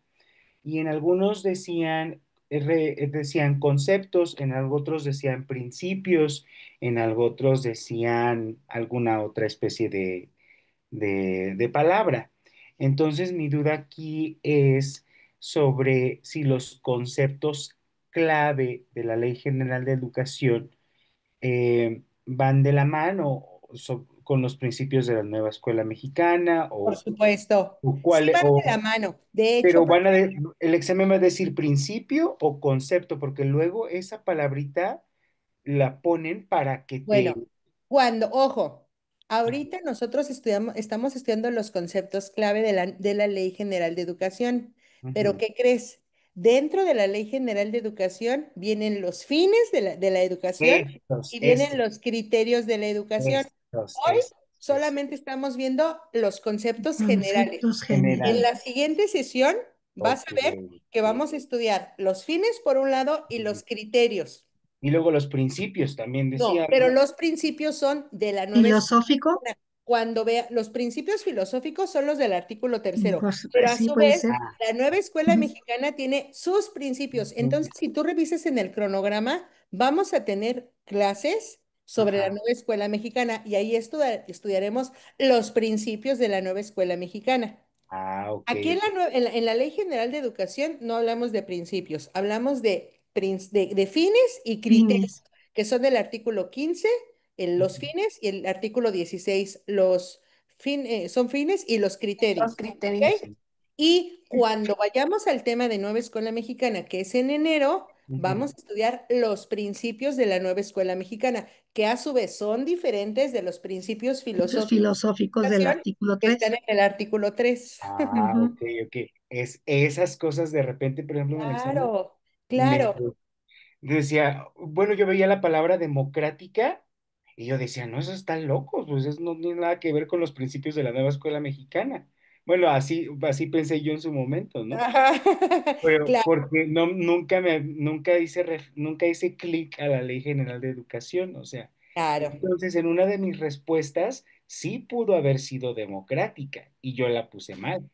R: y en algunos decían, decían conceptos, en otros decían principios, en algo otros decían alguna otra especie de palabra. Entonces, mi duda aquí es sobre si los conceptos clave de la Ley General de Educación van de la mano con los principios de la nueva escuela mexicana
A: Por supuesto.
R: o
A: Sí
R: cuál,
A: van de la mano. De hecho,
R: pero el examen va a decir principio o concepto, porque luego esa palabrita la ponen para que te...
A: bueno, ojo, ahorita nosotros estamos estudiando los conceptos clave de la Ley General de Educación, pero
R: Ujú.
A: ¿qué crees? Dentro de la Ley General de Educación vienen los fines de la educación y vienen
R: Estos,
A: los criterios de la educación. Hoy
R: estos.
A: solamente estamos viendo los conceptos generales.
C: Conceptos
A: En
R: General.
A: la siguiente sesión vas
R: Ok,
A: a ver que
R: ok.
A: vamos a estudiar los fines por un lado y los criterios.
R: Y luego los principios también decía,
A: No, pero
R: ¿no?
A: los principios son de la nueva escuela.
C: Filosófico,
A: Cuando vea, los principios filosóficos son los del artículo tercero,
C: pues,
A: pero a
C: sí
A: su
C: puede
A: vez,
C: ser.
A: la nueva escuela
C: Ujú.
A: mexicana tiene sus principios. Entonces, si tú revises en el cronograma, vamos a tener clases sobre la
R: Ajá.
A: nueva escuela mexicana y ahí estudiaremos los principios de la nueva escuela mexicana.
R: Ah, ok.
A: Aquí en la Ley General de Educación no hablamos de principios, hablamos de fines y criterios,
C: Fines.
A: que son del artículo 15, los fines, y el artículo 16, son fines y los criterios.
F: Los criterios.
A: ¿Ok? Y cuando vayamos al tema de nueva escuela mexicana, que es en enero, vamos a estudiar los principios de la nueva escuela mexicana, que a su vez son diferentes de los principios
C: Los
A: filosóficos
C: filosóficos del artículo
A: que
C: 3.
A: están en el artículo 3.
R: Ah, ok, ok. Es esas cosas de repente, por ejemplo, en el examen,
A: Claro,
R: me
A: claro.
R: decía, bueno, yo veía la palabra democrática y yo decía, no, eso está loco, pues eso no tiene nada que ver con los principios de la nueva escuela mexicana. Bueno, así pensé yo en su momento, ¿no?
A: Ajá.
R: Pero
A: Claro,
R: porque nunca hice clic a la Ley General de Educación, o sea,
A: claro.
R: entonces en una de mis respuestas sí pudo haber sido democrática y yo la puse mal.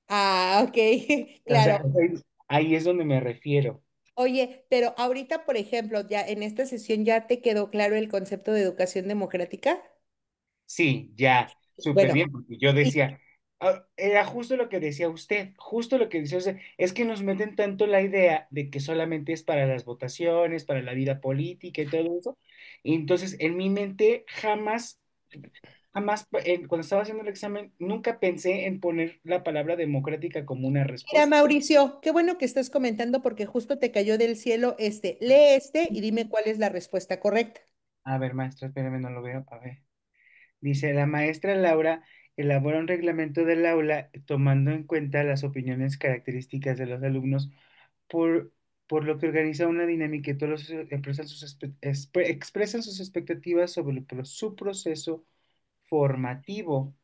A: Ah, ok,
R: O sea,
A: claro.
R: ahí es donde me refiero.
A: Oye, pero ahorita, por ejemplo, ya en esta sesión ya te quedó claro el concepto de educación democrática.
R: Sí, ya, súper
A: Bueno,
R: bien, porque yo decía, era justo lo que decía usted, justo lo que decía usted, es que nos meten tanto la idea de que solamente es para las votaciones, para la vida política y todo eso, y entonces en mi mente jamás, cuando estaba haciendo el examen, nunca pensé en poner la palabra democrática como una
A: mira,
R: respuesta.
A: Mauricio, qué bueno que estás comentando porque justo te cayó del cielo este. Lee este y dime cuál es la respuesta correcta.
R: A ver, maestra, espérame, no lo veo, a ver. Dice, la maestra Laura elabora un reglamento del aula tomando en cuenta las opiniones características de los alumnos, por, por lo que organiza una dinámica y todos expresan sus expectativas sobre su proceso formativo.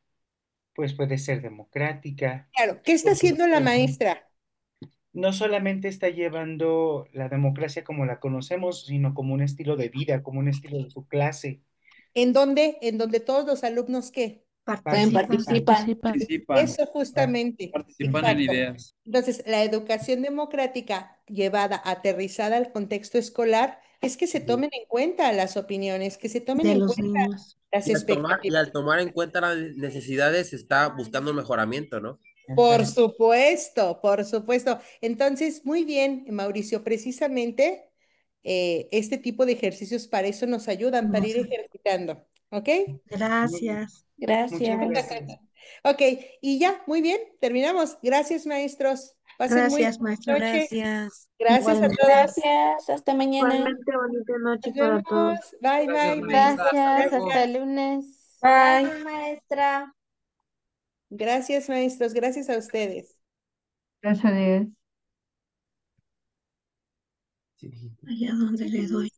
R: Pues puede ser democrática,
A: Claro, ¿qué está
R: porque
A: haciendo la maestra?
R: no solamente está llevando la democracia como la conocemos, sino como un estilo de vida, como un estilo de su clase.
A: ¿En dónde? En donde todos los alumnos, ¿qué?
F: Pueden
R: Participan.
F: participar.
I: Participan,
A: Eso justamente,
I: participan en
A: exacto.
I: ideas.
A: Entonces, la educación democrática llevada, aterrizada al contexto escolar, es que se tomen en cuenta las opiniones, que se tomen
C: De
A: en
C: los
A: cuenta
C: niños.
A: las
O: Y
A: expectativas.
O: al tomar en cuenta las necesidades, se está buscando mejoramiento, ¿no?
A: Por
R: Ajá.
A: supuesto, por supuesto. Entonces, muy bien, Mauricio, precisamente este tipo de ejercicios para eso nos ayudan, para ir ejercitando, ¿ok?
R: Muy bien.
C: Gracias.
R: Muchas
F: Gracias.
R: gracias.
A: Ok, y ya, muy bien, terminamos. Gracias, maestros. Pasen muy
C: Gracias,
A: buena
C: maestra.
A: noche.
L: Gracias.
A: Gracias a
L: Igualmente.
A: todas.
F: Gracias. Hasta mañana.
L: Igualmente, bonita noche
A: Nos
L: para todos.
A: vemos. Bye,
O: Gracias,
A: bye,
O: maestra.
A: maestros.
O: Hasta
F: Gracias.
O: luego.
F: Hasta el
A: Gracias.
F: lunes.
C: Bye.
K: Gracias, maestra.
A: Gracias, maestros. Gracias a ustedes.
N: Gracias a Dios.
C: Allá donde le doy.